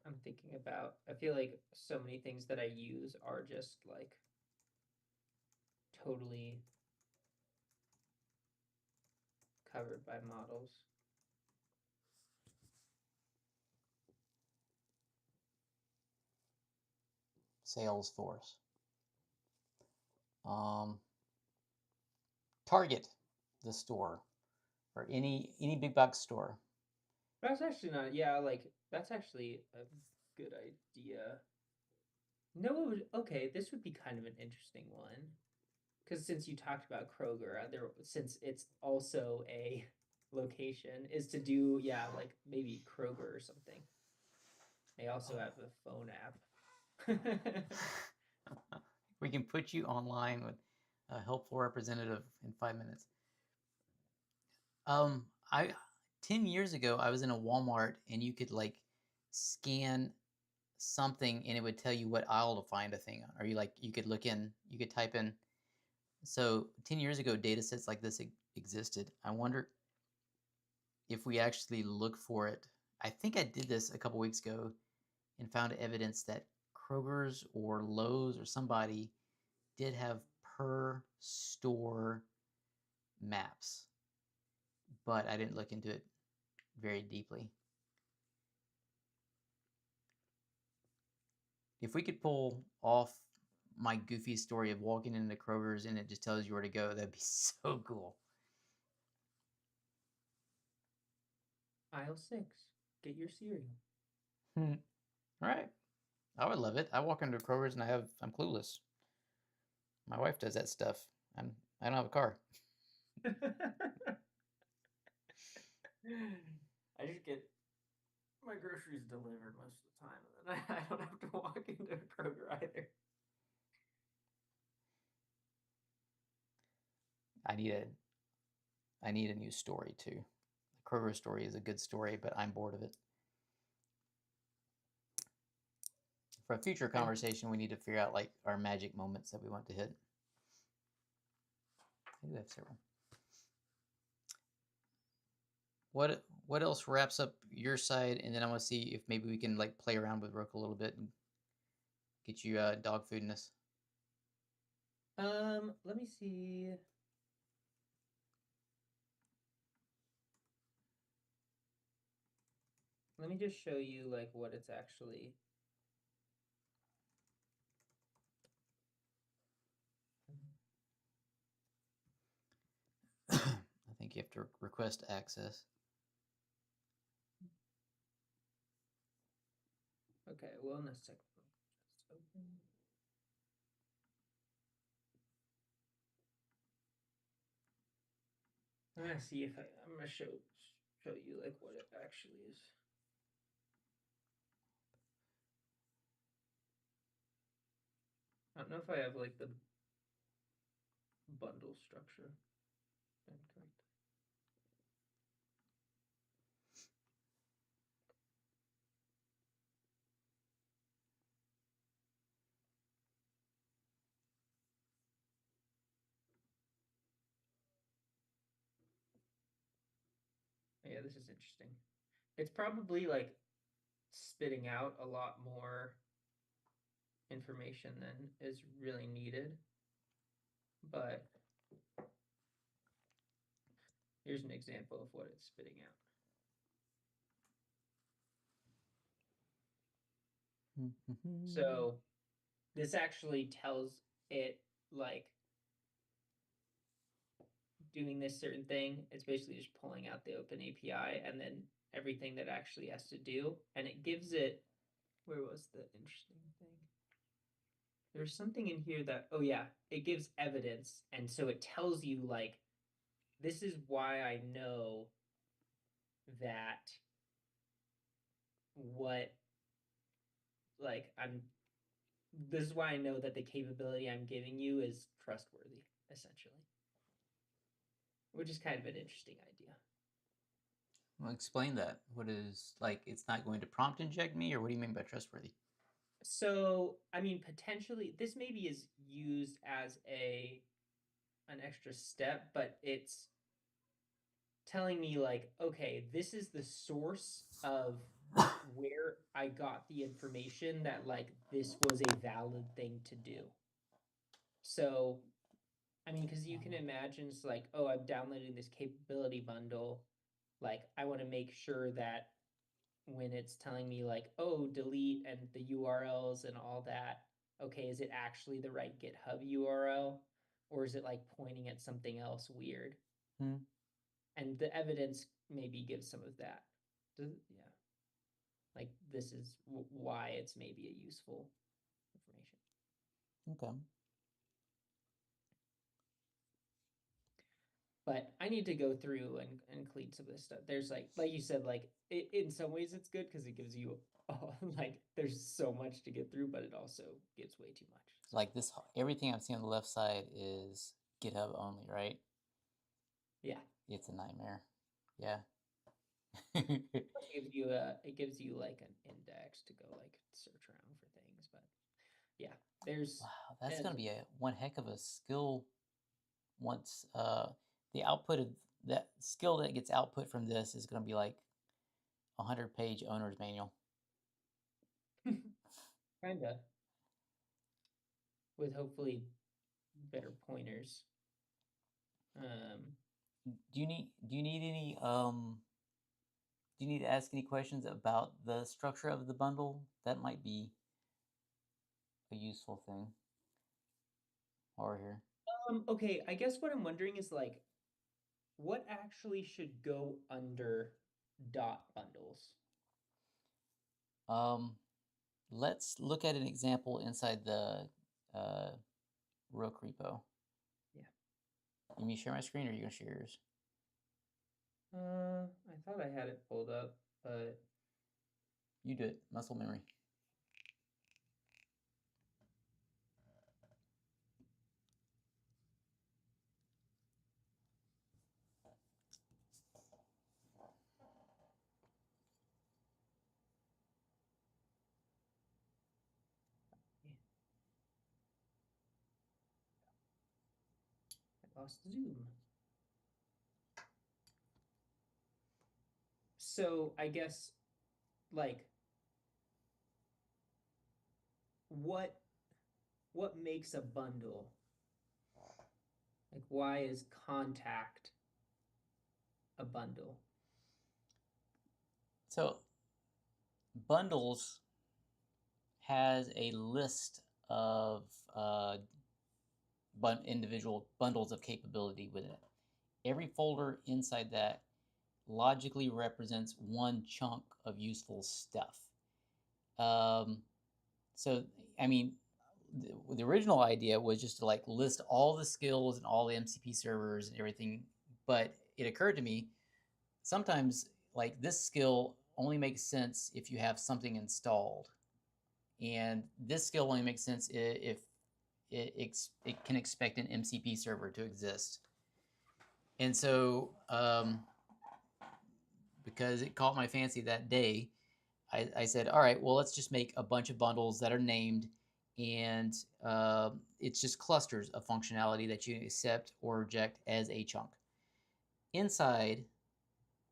I'm thinking about, I feel like so many things that I use are just like totally covered by models. Salesforce. Target, the store, or any big box store. That's actually not, yeah, like, that's actually a good idea. No, it would, okay, this would be kind of an interesting one. Because since you talked about Kroger, since it's also a location, is to do, yeah, like maybe Kroger or something. They also have a phone app. We can put you online with a helpful representative in 5 minutes. I 10 years ago I was in a Walmart and you could like scan something and it would tell you what aisle to find a thing on, or you could type in. So 10 years ago, data sets like this existed. I wonder if we actually look for it. I think I did this a couple weeks ago and found evidence that Kroger's or Lowe's or somebody did have per store maps, but I didn't look into it very deeply. If we could pull off my goofy story of walking into Kroger's and it just tells you where to go, that'd be so cool. Aisle 6. Get your cereal. All right. I would love it. I walk into Kroger's and I'm clueless. My wife does that stuff. I don't have a car. I just get my groceries delivered most of the time, and then I don't have to walk into Kroger either. I need a new story too. The Kroger story is a good story, but I'm bored of it. For a future conversation, we need to figure out like our magic moments that we want to hit. I do have several. What else wraps up your side, and then I want to see if maybe we can like play around with Rook a little bit and get you dog food in this. Let me see. Let me just show you like what it's actually. I think you have to request access. Okay, wellness tech. Just open. I'm gonna see if I'm gonna show you like what it actually is. I don't know if I have like the bundle structure. Correct. Yeah, this is interesting. It's probably like spitting out a lot more information than is really needed. But here's an example of what it's spitting out. So this actually tells it like doing this certain thing. It's basically just pulling out the open API and then everything that it actually has to do. And it gives it, where was the interesting thing? There's something in here that, oh yeah, it gives evidence. And so it tells you like, this is why I know that what, like this is why I know that the capability I'm giving you is trustworthy, essentially. Which is kind of an interesting idea. Well, explain that. What is, like, it's not going to prompt inject me, or what do you mean by trustworthy? So, I mean, potentially, this maybe is used as an extra step, but it's telling me like, okay, this is the source of where I got the information that like this was a valid thing to do. So, I mean, because you can imagine it's like, oh, I'm downloading this capability bundle. Like, I want to make sure that when it's telling me like, oh, delete and the URLs and all that, okay, is it actually the right GitHub URL? Or is it like pointing at something else weird? And the evidence maybe gives some of that. Yeah. Like this is why it's maybe a useful information. Okay. But I need to go through and clean some of this stuff. There's like you said, like in some ways it's good because it gives you like there's so much to get through, but it also gives way too much. Like this, everything I've seen on the left side is GitHub only, right? Yeah. It's a nightmare. Yeah. It gives you like an index to go like search around for things, but yeah, there's Wow, that's gonna be one heck of a skill. Once the output of that skill that gets output from this is gonna be like 100-page owner's manual. kinda with hopefully better pointers. Do you need any do you need to ask any questions about the structure of the bundle? That might be a useful thing. Or here. Okay, I guess what I'm wondering is like, what actually should go under dot bundles? Let's look at an example inside the Rook repo. Yeah. You want me to share my screen, or are you gonna share yours? I thought I had it pulled up, but You do it. Muscle memory. I lost Zoom. So I guess like what makes a bundle? Like why is contact a bundle? So bundles has a list of individual bundles of capability with it. Every folder inside that logically represents one chunk of useful stuff. So, I mean, the original idea was just to like list all the skills and all the MCP servers and everything. But it occurred to me, sometimes like this skill only makes sense if you have something installed. And this skill only makes sense if it can expect an MCP server to exist. And so, because it caught my fancy that day, I said, all right, well, let's just make a bunch of bundles that are named, and it's just clusters of functionality that you accept or reject as a chunk. Inside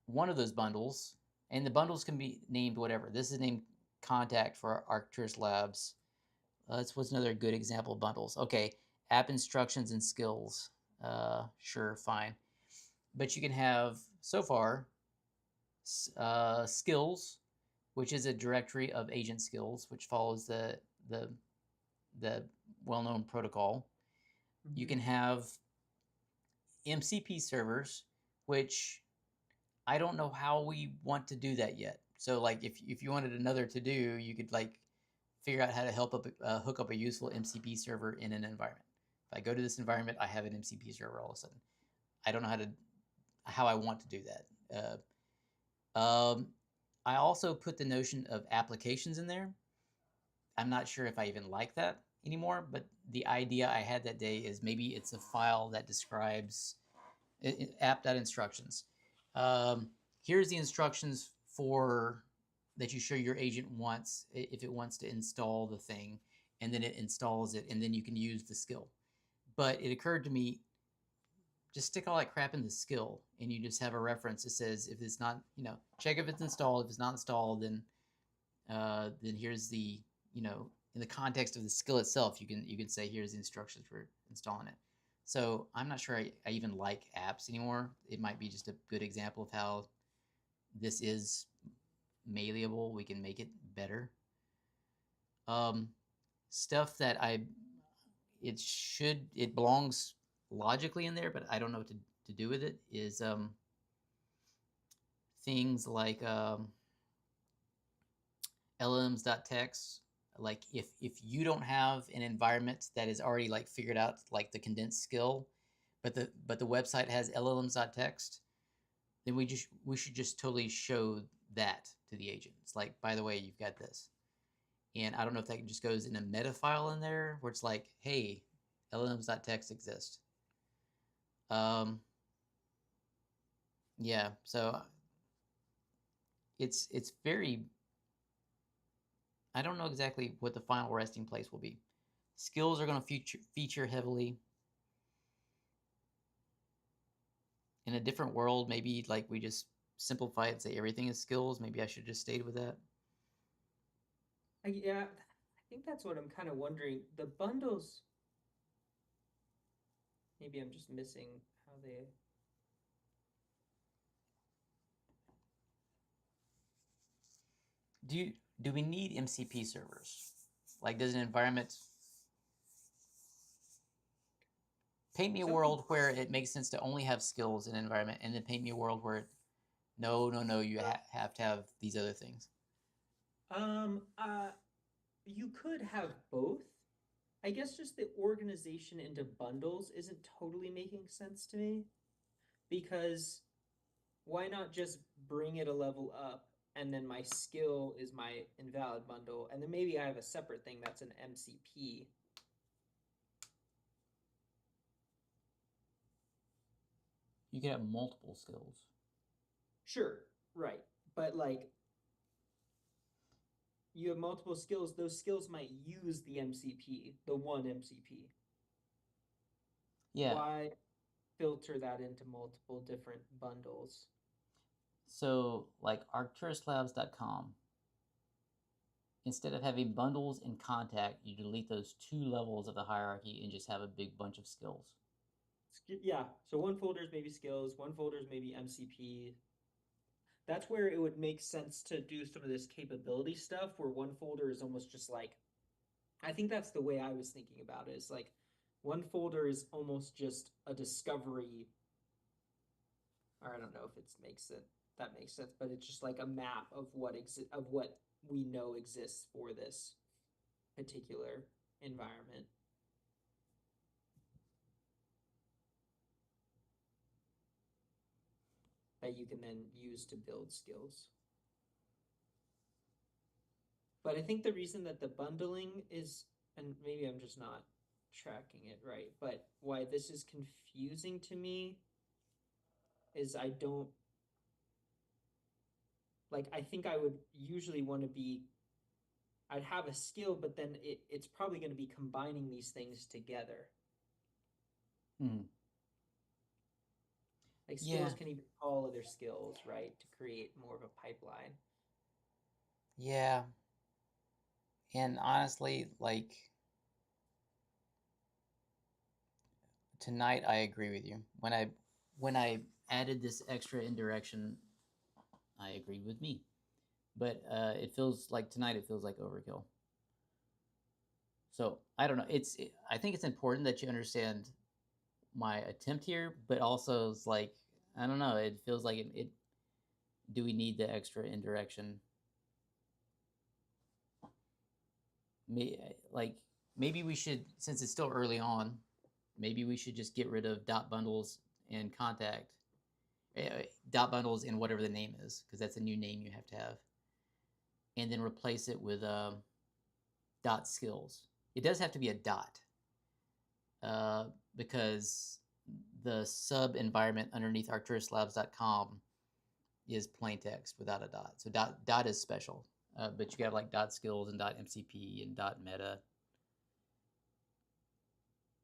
one of those bundles, and the bundles can be named whatever. This is named Contact for Arcturus Labs. This was another good example of bundles. Okay, app instructions and skills. Sure, fine. But you can have, so far, skills, which is a directory of agent skills, which follows the well-known protocol. You can have MCP servers, which I don't know how we want to do that yet. So like if you wanted another to do, you could like figure out how to hook up a useful MCP server in an environment. If I go to this environment, I have an MCP server all of a sudden. I don't know how I want to do that. I also put the notion of applications in there. I'm not sure if I even like that anymore, but the idea I had that day is maybe it's a file that describes app.instructions. Here's the instructions for that you show your agent wants if it wants to install the thing, and then it installs it, and then you can use the skill. But it occurred to me, just stick all that crap in the skill, and you just have a reference that says if it's not, check if it's installed. If it's not installed, then here's the, in the context of the skill itself, you can say here's the instructions for installing it. So I'm not sure I even like apps anymore. It might be just a good example of how this is malleable. We can make it better. Stuff that it belongs logically in there, but I don't know what to do with it, is things like LLMs.text. Like if you don't have an environment that is already like figured out like the condensed skill, but the website has LLMs.text, then we should just totally show that to the agent. It's like, by the way, you've got this. And I don't know if that just goes in a meta file in there where it's like, hey, LLMs.text exists. Yeah, so it's very, I don't know exactly what the final resting place will be. Skills are going to feature heavily. In a different world, maybe like we just simplify it and say everything is skills. Maybe I should just stayed with that. Yeah, I think that's what I'm kind of wondering. The bundles, maybe I'm just missing how they. Do we need MCP servers? Like, does an environment paint me a world where it makes sense to only have skills in an environment, and then paint me a world where no, you have to have these other things? You could have both. I guess just the organization into bundles isn't totally making sense to me, because why not just bring it a level up, and then my skill is my invalid bundle, and then maybe I have a separate thing that's an MCP. You can have multiple skills. Sure, right. But like, you have multiple skills, those skills might use the MCP, the one MCP. Yeah. Why filter that into multiple different bundles? So, like ArcturusLabs.com, instead of having bundles and contact, you delete those two levels of the hierarchy and just have a big bunch of skills. Yeah, so one folder is maybe skills, one folder is maybe MCP. That's where it would make sense to do some of this capability stuff, where one folder is almost just like, I think that's the way I was thinking about it, is like one folder is almost just a discovery, or I don't know if that makes sense, but it's just like a map of what we know exists for this particular environment. That you can then use to build skills. But I think the reason that the bundling is, and maybe I'm just not tracking it right, but why this is confusing to me is I don't, like, I think I would usually want to be, I'd have a skill, but then it's probably going to be combining these things together. Hmm. Like Yeah. skills can even call other skills, right, to create more of a pipeline. Yeah. And honestly, like tonight, I agree with you. When I added this extra indirection, I agreed with me. But it feels like tonight. It feels like overkill. So I don't know. I think it's important that you understand my attempt here, but also it's like I don't know. It feels like it. Do we need the extra indirection? Like maybe we should, since it's still early on, maybe we should just get rid of dot bundles and contact dot bundles in whatever the name is, because that's a new name you have to have, and then replace it with dot skills. It does have to be a dot uh, because the sub environment underneath arcturuslabs.com is plain text without a dot. So dot is special, but you got like dot skills and dot MCP and dot meta.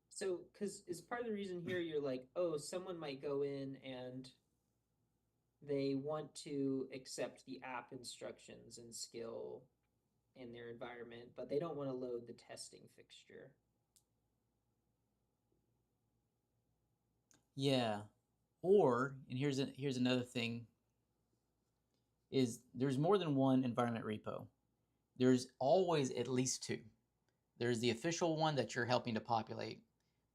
So, because is part of the reason here you're like, oh, someone might go in and they want to accept the app instructions and skill in their environment, but they don't want to load the testing fixture. Yeah. Or, and here's another thing, is there's more than one environment repo. There's always at least two. There's the official one that you're helping to populate,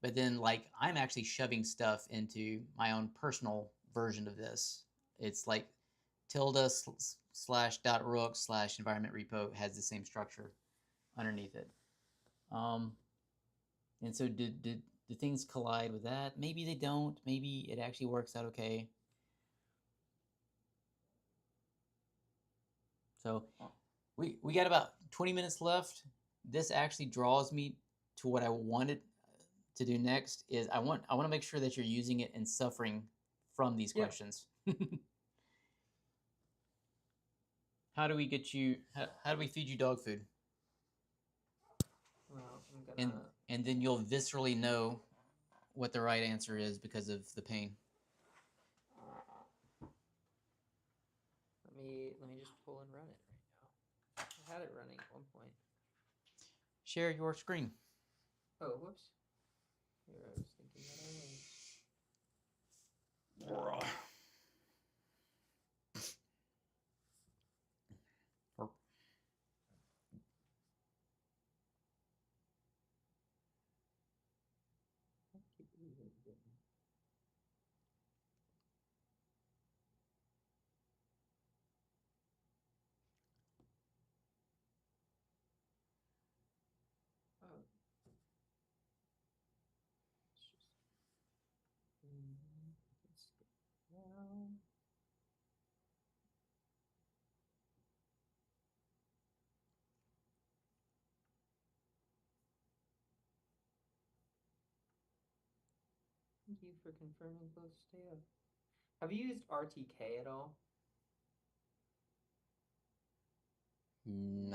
but then like I'm actually shoving stuff into my own personal version of this. It's like tilde slash dot rook slash environment repo has the same structure underneath it. And so do things collide with that? Maybe they don't. Maybe it actually works out okay. So we got about 20 minutes left. This actually draws me to what I wanted to do next. Is I want to make sure that you're using it and suffering from these questions. How do we get you? How do we feed you dog food? Well, I'm gonna. And then you'll viscerally know what the right answer is because of the pain. Let me just pull and run it right now. I had it running at one point. Share your screen. Oh, whoops. Here, I was thinking that I was. Oh. Let's go down. Thank you for confirming both stay up. Have you used RTK at all?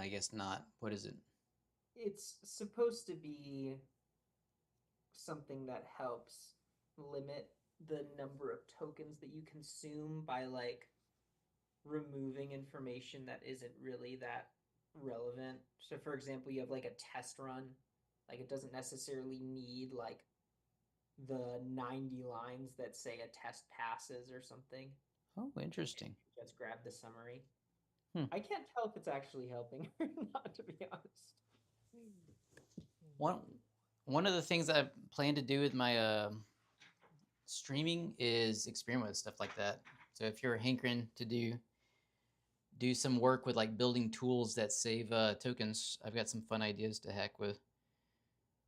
I guess not. What is it? It's supposed to be something that helps limit the number of tokens that you consume by like removing information that isn't really that relevant. So for example, you have like a test run, like it doesn't necessarily need like the 90 lines that say a test passes or something. Oh, interesting. Just grab the summary. Hmm. I can't tell if it's actually helping or not, to be honest. One of the things I plan to do with my streaming is experiment with stuff like that. So if you're hankering to do some work with like building tools that save tokens, I've got some fun ideas to hack with.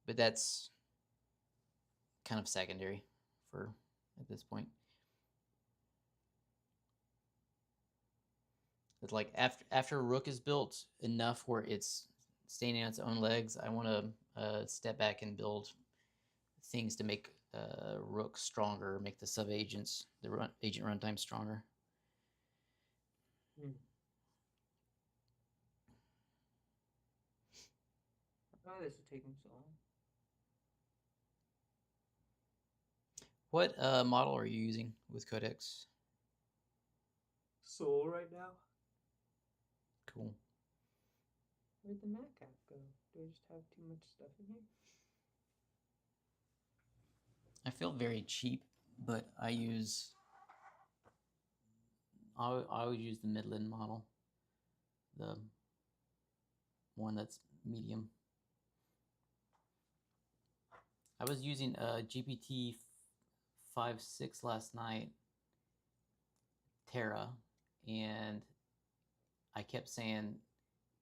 But that's kind of secondary for at this point. But like after Rook is built enough where it's standing on its own legs, I want to step back and build things to make Rook stronger, make the sub agents, the agent runtime stronger. Why this is taking so long? What model are you using with Codex? Soul right now. Cool. Where'd the Mac app go? Do I just have too much stuff in here? I feel very cheap, but I always use the Midland model, the one that's medium. I was using GPT 5.6 last night, Terra, and I kept saying,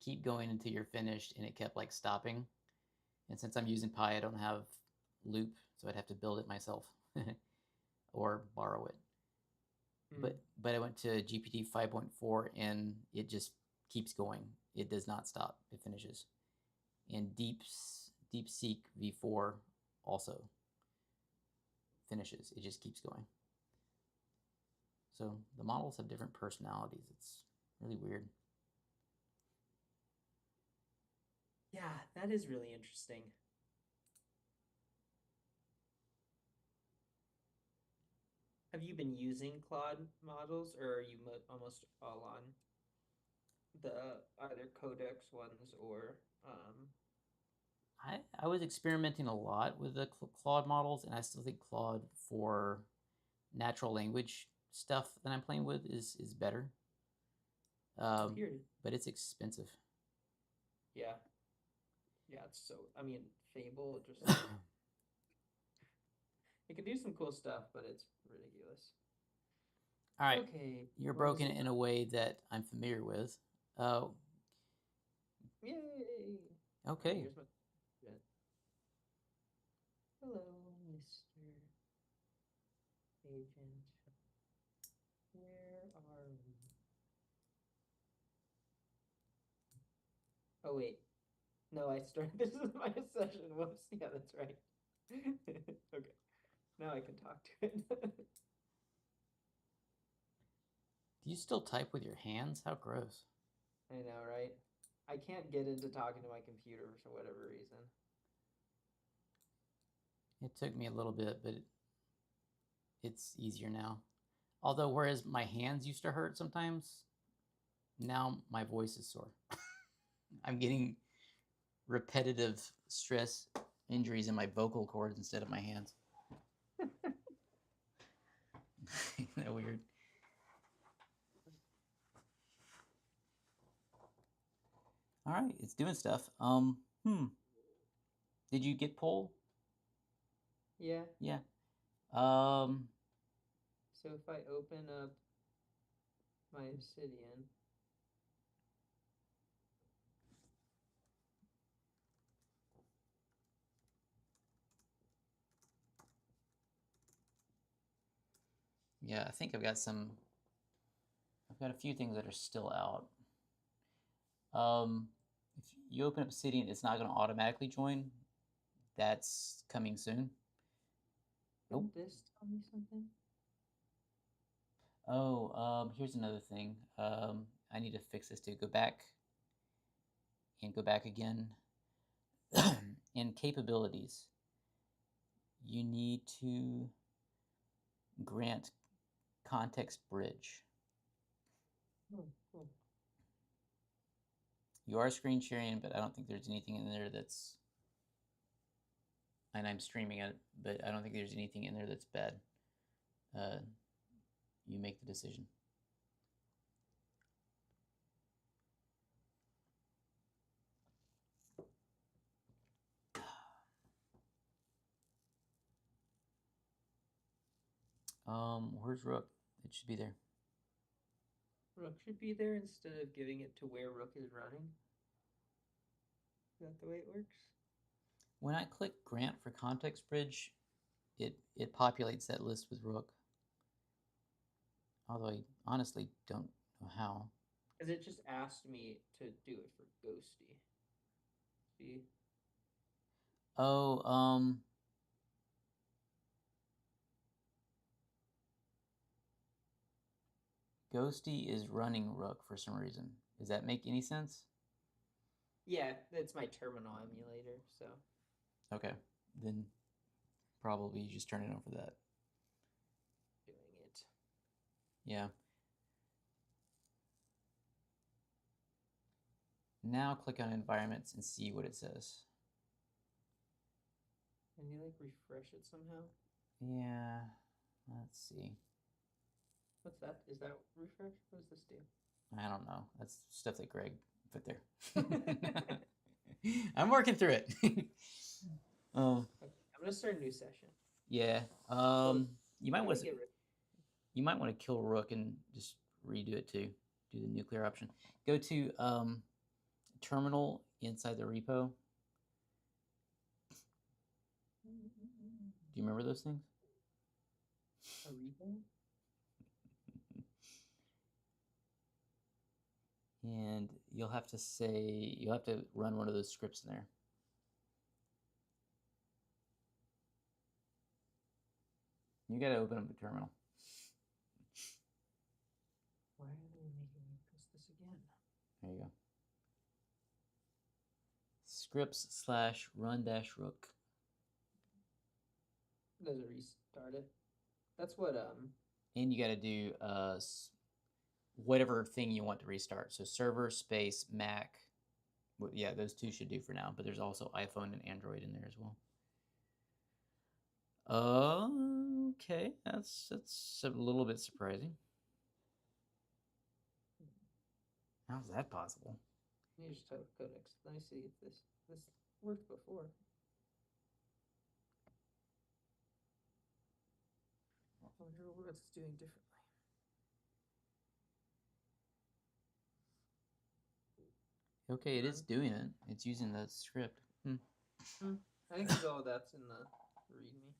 keep going until you're finished, and it kept like stopping. And since I'm using Pi, I don't have Loop, so I'd have to build it myself or borrow it. But I went to GPT 5.4 and it just keeps going. It does not stop. It finishes. And DeepSeek V4 also finishes. It just keeps going. So the models have different personalities. It's really weird. Yeah, that is really interesting. Have you been using Claude models, or are you almost all on the either Codex ones or I was experimenting a lot with the Claude models, and I still think Claude for natural language stuff that I'm playing with is better. Period. But it's expensive. Yeah. Yeah, it's so, I mean, Fable just it can do some cool stuff, but it's ridiculous. All right. Okay. You're what was broken it? in a way that I'm familiar with. Yay! Okay. Here's my yeah. Hello, Mr. Agent. Where are we? Oh wait. No, I started this is my session. Whoops. Yeah, that's right. Okay. Now I can talk to it. Do you still type with your hands? How gross. I know, right? I can't get into talking to my computer for whatever reason. It took me a little bit, but it's easier now. Although, whereas my hands used to hurt sometimes, now my voice is sore. I'm getting repetitive stress injuries in my vocal cords instead of my hands. Isn't that weird? All right, it's doing stuff. Did you get poll? Yeah. Yeah. So if I open up my Obsidian, yeah, I think I've got a few things that are still out. If you open Obsidian, it's not going to automatically join. That's coming soon. Nope. did this tell me something? Oh, here's another thing. I need to fix this too. Go back and go back again. In capabilities, you need to grant context bridge. Oh, cool. You are screen sharing, but I don't think there's anything in there that's, and I'm streaming it, but I don't think there's anything in there that's bad. You make the decision. Where's Rook? It should be there. Rook should be there instead of giving it to where Rook is running. Is that the way it works? When I click grant for context bridge, it populates that list with Rook. Although I honestly don't know how. Because it just asked me to do it for Ghosty. See? Oh, Ghosty is running Rook for some reason. Does that make any sense? Yeah, it's my terminal emulator, so. Okay, then probably just turn it on for that. Yeah. Now click on environments and see what it says. Can you like refresh it somehow? Yeah. Let's see. What's that? Is that refresh? What does this do? I don't know. That's stuff that Greg put there. I'm working through it. Okay, I'm gonna start a new session. Yeah. You might I'm want gonna to. get rid. You might want to kill Rook and just redo it too. Do the nuclear option. Go to terminal inside the repo. Do you remember those things? A repo? And you'll have to run one of those scripts in there. You got to open up the terminal. Why are they making me press this again? There you go. Scripts/run-rook. Does it restart it? That's what And you got to do whatever thing you want to restart. So server space Mac. Well, yeah, those two should do for now. But there's also iPhone and Android in there as well. Okay, that's a little bit surprising. How's that possible? you just type codecs. Let me see if this worked before. I wonder what it's doing differently. Okay, it is doing it. It's using the script. I think because all that's in the README.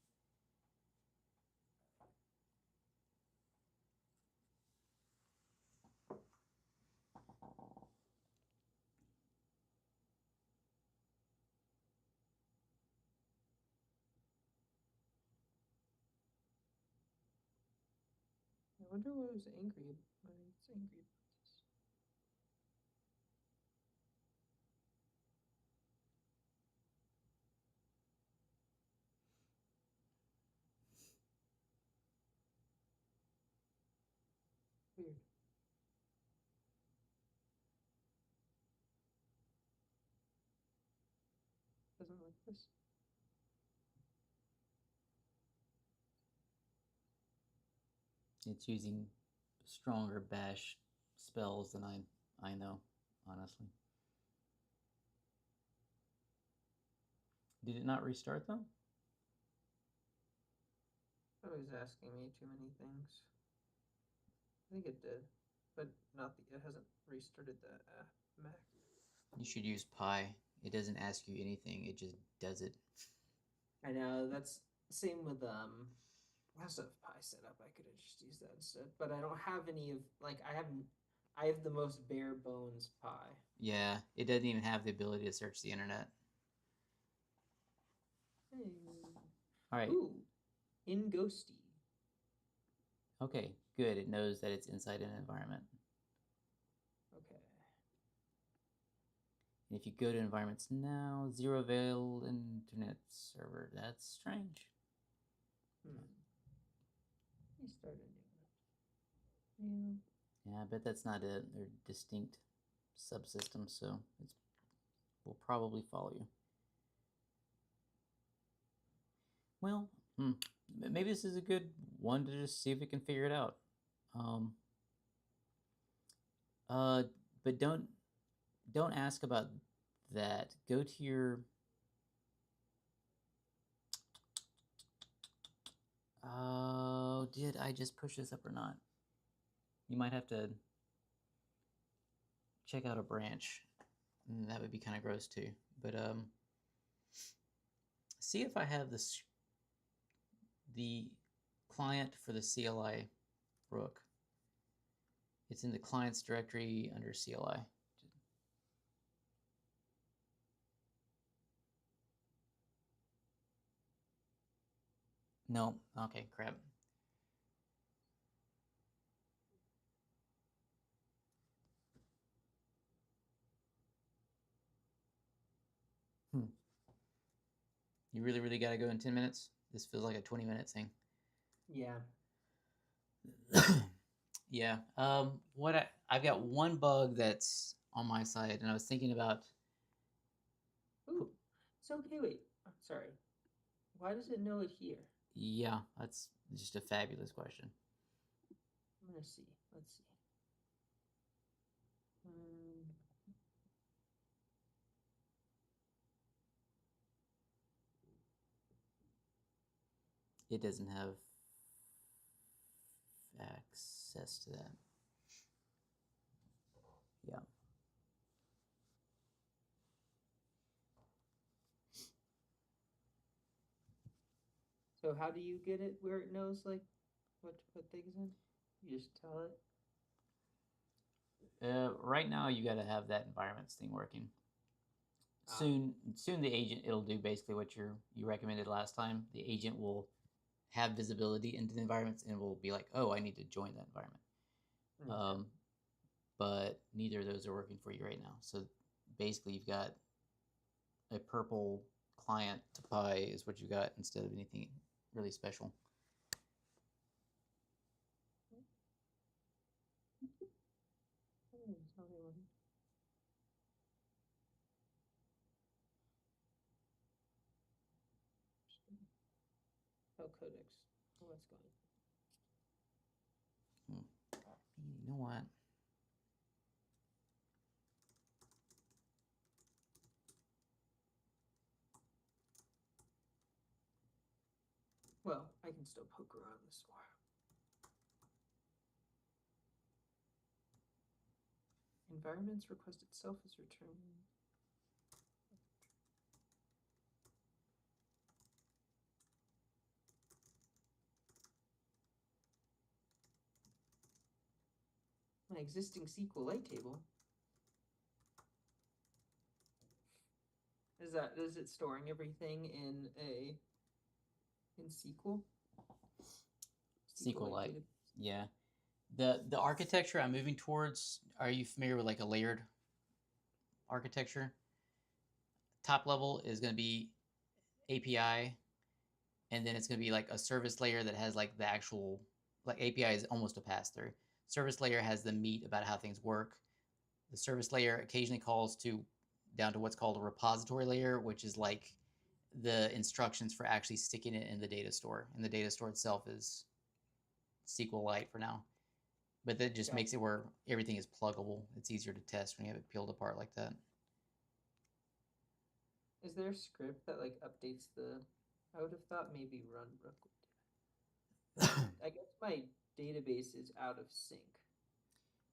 I wonder what was angry. What it's angry about this. Weird. Doesn't like this. It's using stronger bash spells than I know, honestly. Did it not restart though? It was asking me too many things. I think it did, but not the. It hasn't restarted the Mac. You should use Pi. It doesn't ask you anything. It just does it. I know that's same with I also have Pi set up. I could have just used that instead, but I don't have any of like I have the most bare bones Pi. Yeah, it doesn't even have the ability to search the internet. All right. Ooh, in Ghosty. Okay, good. It knows that it's inside an environment. Okay. And if you go to environments now, 0 available internet server. That's strange. Let me start a new one. Yeah, I bet that's not it. They're distinct subsystems, so we'll probably follow you. Well, maybe this is a good one to just see if we can figure it out. But don't ask about that. Go to your. Oh, did I just push this up or not? You might have to check out a branch. That would be kind of gross too. But see if I have the client for the CLI Rook. It's in the clients directory under CLI. No, okay, crap. You really got to go in 10 minutes? This feels like a 20-minute thing. Yeah. Yeah. I've got one bug that's on my side, and I was thinking about. Ooh. So okay, wait. I'm sorry. Why does it know it here? Yeah, that's just a fabulous question. I'm gonna see. Let's see. It doesn't have access to that. Yeah. So how do you get it where it knows like what to put things in? You just tell it. Right now, you got to have that environments thing working. Ah. Soon the agent it'll do basically what you recommended last time. The agent will have visibility into the environments and will be like, oh, I need to join that environment. Okay. But neither of those are working for you right now. So basically, you've got a purple client to Pi is what you got instead of anything really special. Oh, codex. Oh, that's gone. You know what? Well, I can still poke around this more. Environments request itself is returned. My existing SQLite table. Is it storing everything in SQL? SQLite. data- Yeah. The architecture I'm moving towards, are you familiar with like a layered architecture? Top level is going to be API, and then it's going to be like a service layer that has like the actual, like API is almost a pass through. Service layer has the meat about how things work. The service layer occasionally calls down to what's called a repository layer, which is like the instructions for actually sticking it in the data store. And the data store itself is SQLite for now. But that just makes it where everything is pluggable. It's easier to test when you have it peeled apart like that. Is there a script that like updates the? I would have thought maybe run Rook would do it. I guess my database is out of sync.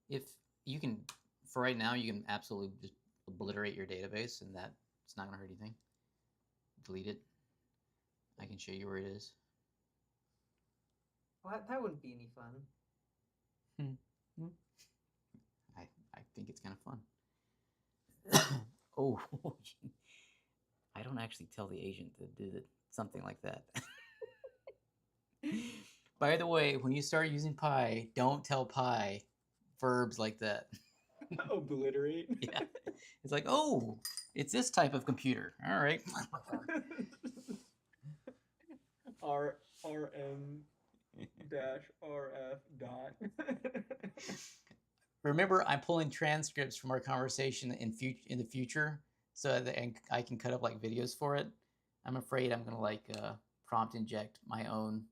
If you can, for right now, you can absolutely just obliterate your database, and it's not going to hurt anything. Delete it. I can show you where it is. Well, that wouldn't be any fun. I think it's kind of fun. Oh, I don't actually tell the agent to do something like that. By the way, when you start using Pi, don't tell Pi verbs like that. Obliterate. Yeah. It's like, oh, it's this type of computer. All right. RM dash RF dot. Remember, I'm pulling transcripts from our conversation in the future, so that I can cut up like videos for it. I'm afraid I'm gonna like prompt inject my own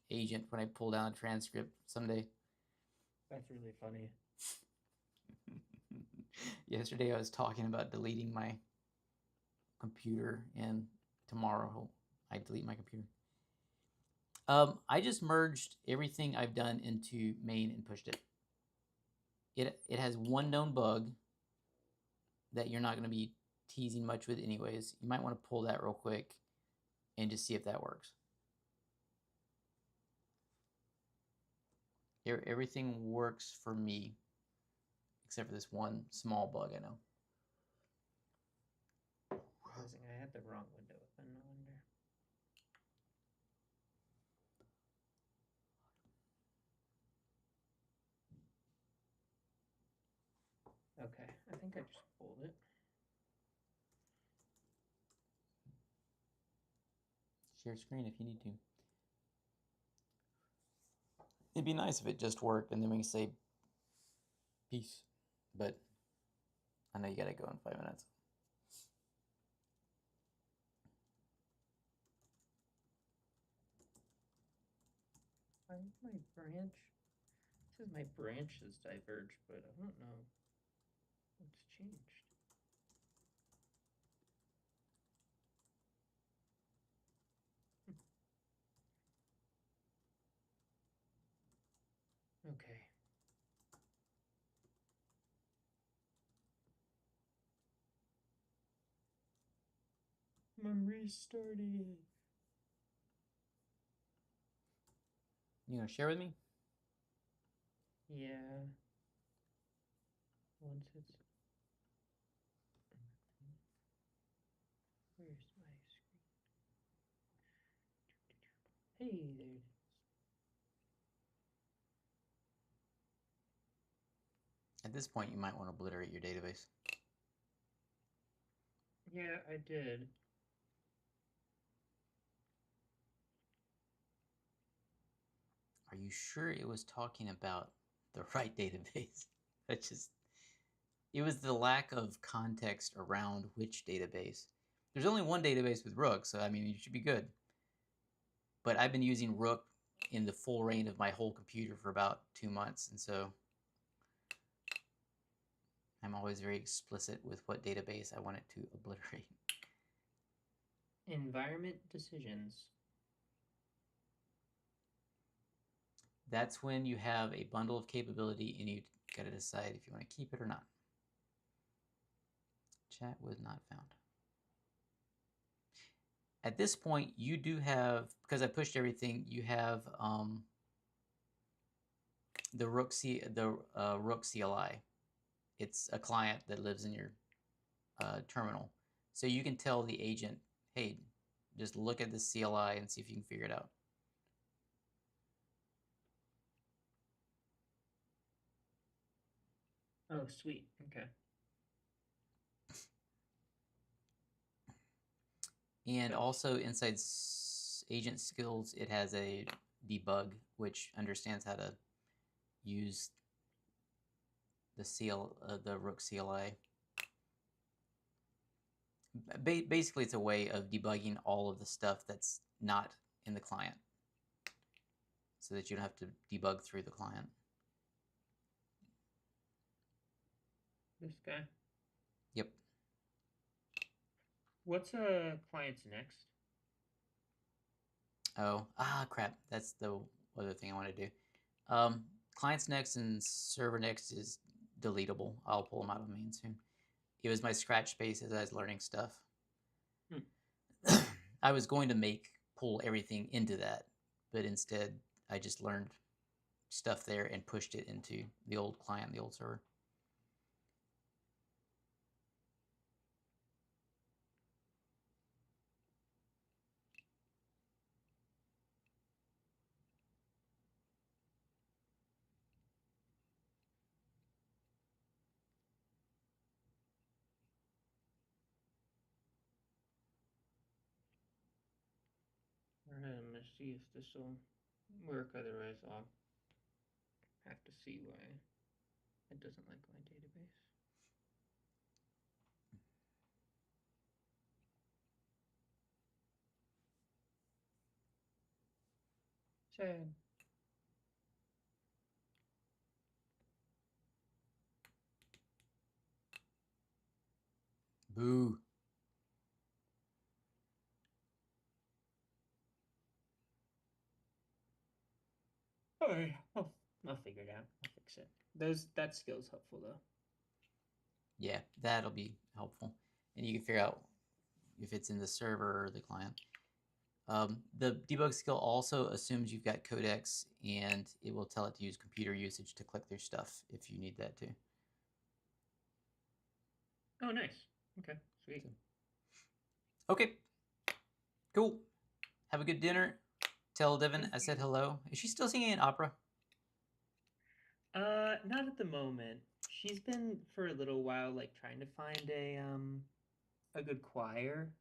agent when I pull down a transcript someday. That's really funny. Yesterday I was talking about deleting my computer, and tomorrow I delete my computer. I just merged everything I've done into main and pushed it. It has one known bug that you're not going to be teasing much with anyways. You might want to pull that real quick and just see if that works. Everything works for me except for this one small bug I know. I had the wrong window open, no wonder. Okay, I think I just pulled it. Share screen if you need to. It'd be nice if it just worked, and then we can say Peace. But I know you gotta go in 5 minutes. Find my branch. It says my branches diverge, but I don't know what's changed. Okay. I'm restarting it. You gonna share with me? Yeah. Once it's. Where's my screen? Hey, there it is. At this point, you might want to obliterate your database. Yeah, I did. Are you sure it was talking about the right database? It was the lack of context around which database. There's only one database with Rook, so I mean, you should be good. But I've been using Rook in the full range of my whole computer for about 2 months, and so I'm always very explicit with what database I want it to obliterate. Environment decisions. That's when you have a bundle of capability and you gotta decide if you want to keep it or not. Chat was not found. At this point, you do have, because I pushed everything, you have the Rook CLI. It's a client that lives in your terminal. So you can tell the agent, hey, just look at the CLI and see if you can figure it out. Oh, sweet. Okay. And Gotcha. also inside agent skills, it has a debug, which understands how to use the Rook CLI. Basically, it's a way of debugging all of the stuff that's not in the client, so that you don't have to debug through the client. This guy. Yep. What's clients next? Oh, crap. That's the other thing I want to do. Clients next and server next is deletable. I'll pull them out of main soon. It was my scratch space as I was learning stuff. I was going to pull everything into that, but instead I just learned stuff there and pushed it into the old client, the old server. I'm gonna see if this will work. Otherwise, I'll have to see why it doesn't like my database. Sad. Boo. Alright, I'll figure it out. I'll fix it. That skill's helpful though. Yeah, that'll be helpful. And you can figure out if it's in the server or the client. The debug skill also assumes you've got codecs, and it will tell it to use computer usage to click through stuff if you need that too. Oh, nice. Okay, sweet. Okay, cool. Have a good dinner. Tell Devin I said hello. Is she still singing an opera? Not at the moment. She's been for a little while like trying to find a good choir,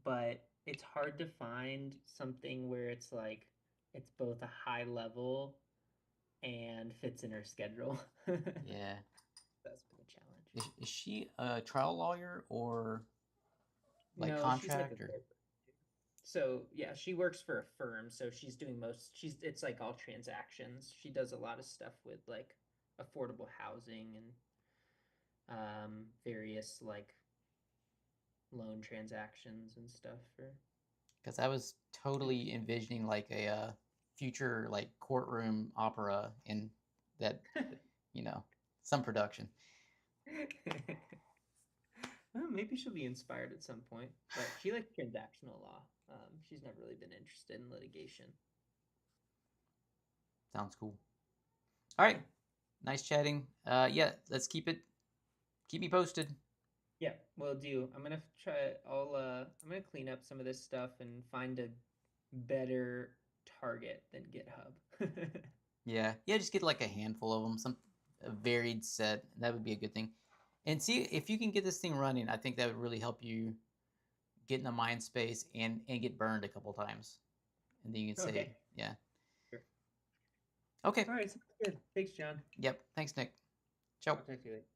but it's hard to find something where it's like it's both a high level and fits in her schedule. Yeah. That's been a challenge. Is she a trial lawyer or like No, she's like a contract or? corporate. So yeah, she works for a firm, so she's doing it's like all transactions. She does a lot of stuff with like affordable housing and various like loan transactions and stuff for Because I was totally envisioning like a future like courtroom opera in that, some production. Well, maybe she'll be inspired at some point, but she likes transactional law. She's never really been interested in litigation. Sounds cool. All right, nice chatting. Yeah, let's keep me posted. Yeah, will do. I'm gonna try. I'm gonna clean up some of this stuff and find a better target than GitHub. Yeah, just get like a handful of them, a varied set. That would be a good thing. And see if you can get this thing running. I think that would really help you get in the mind space and get burned a couple times, and then you can say, Okay. yeah. Sure. Okay. All right, sounds good. Thanks, John. Yep. Thanks, Nick. Ciao. I'll talk to you later.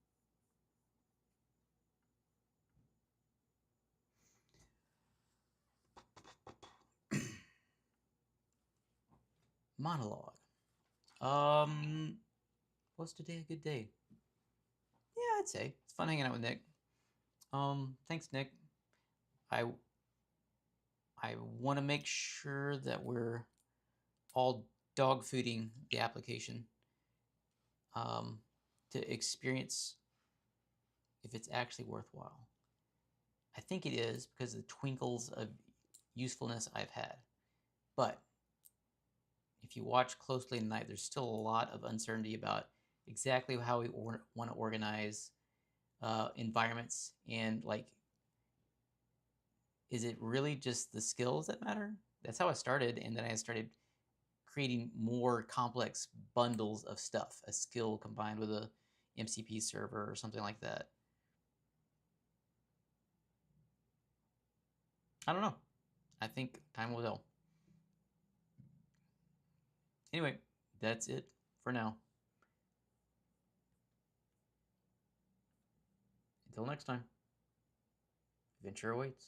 Monologue. Was today a good day? Yeah, I'd say it's fun hanging out with Nick. Thanks, Nick. I want to make sure that we're all dog fooding the application to experience if it's actually worthwhile. I think it is because of the twinkles of usefulness I've had. But if you watch closely tonight, there's still a lot of uncertainty about exactly how we want to organize environments, and like, is it really just the skills that matter? That's how I started, and then I started creating more complex bundles of stuff, a skill combined with a MCP server or something like that. I don't know. I think time will tell. Anyway, that's it for now. Until next time, adventure awaits.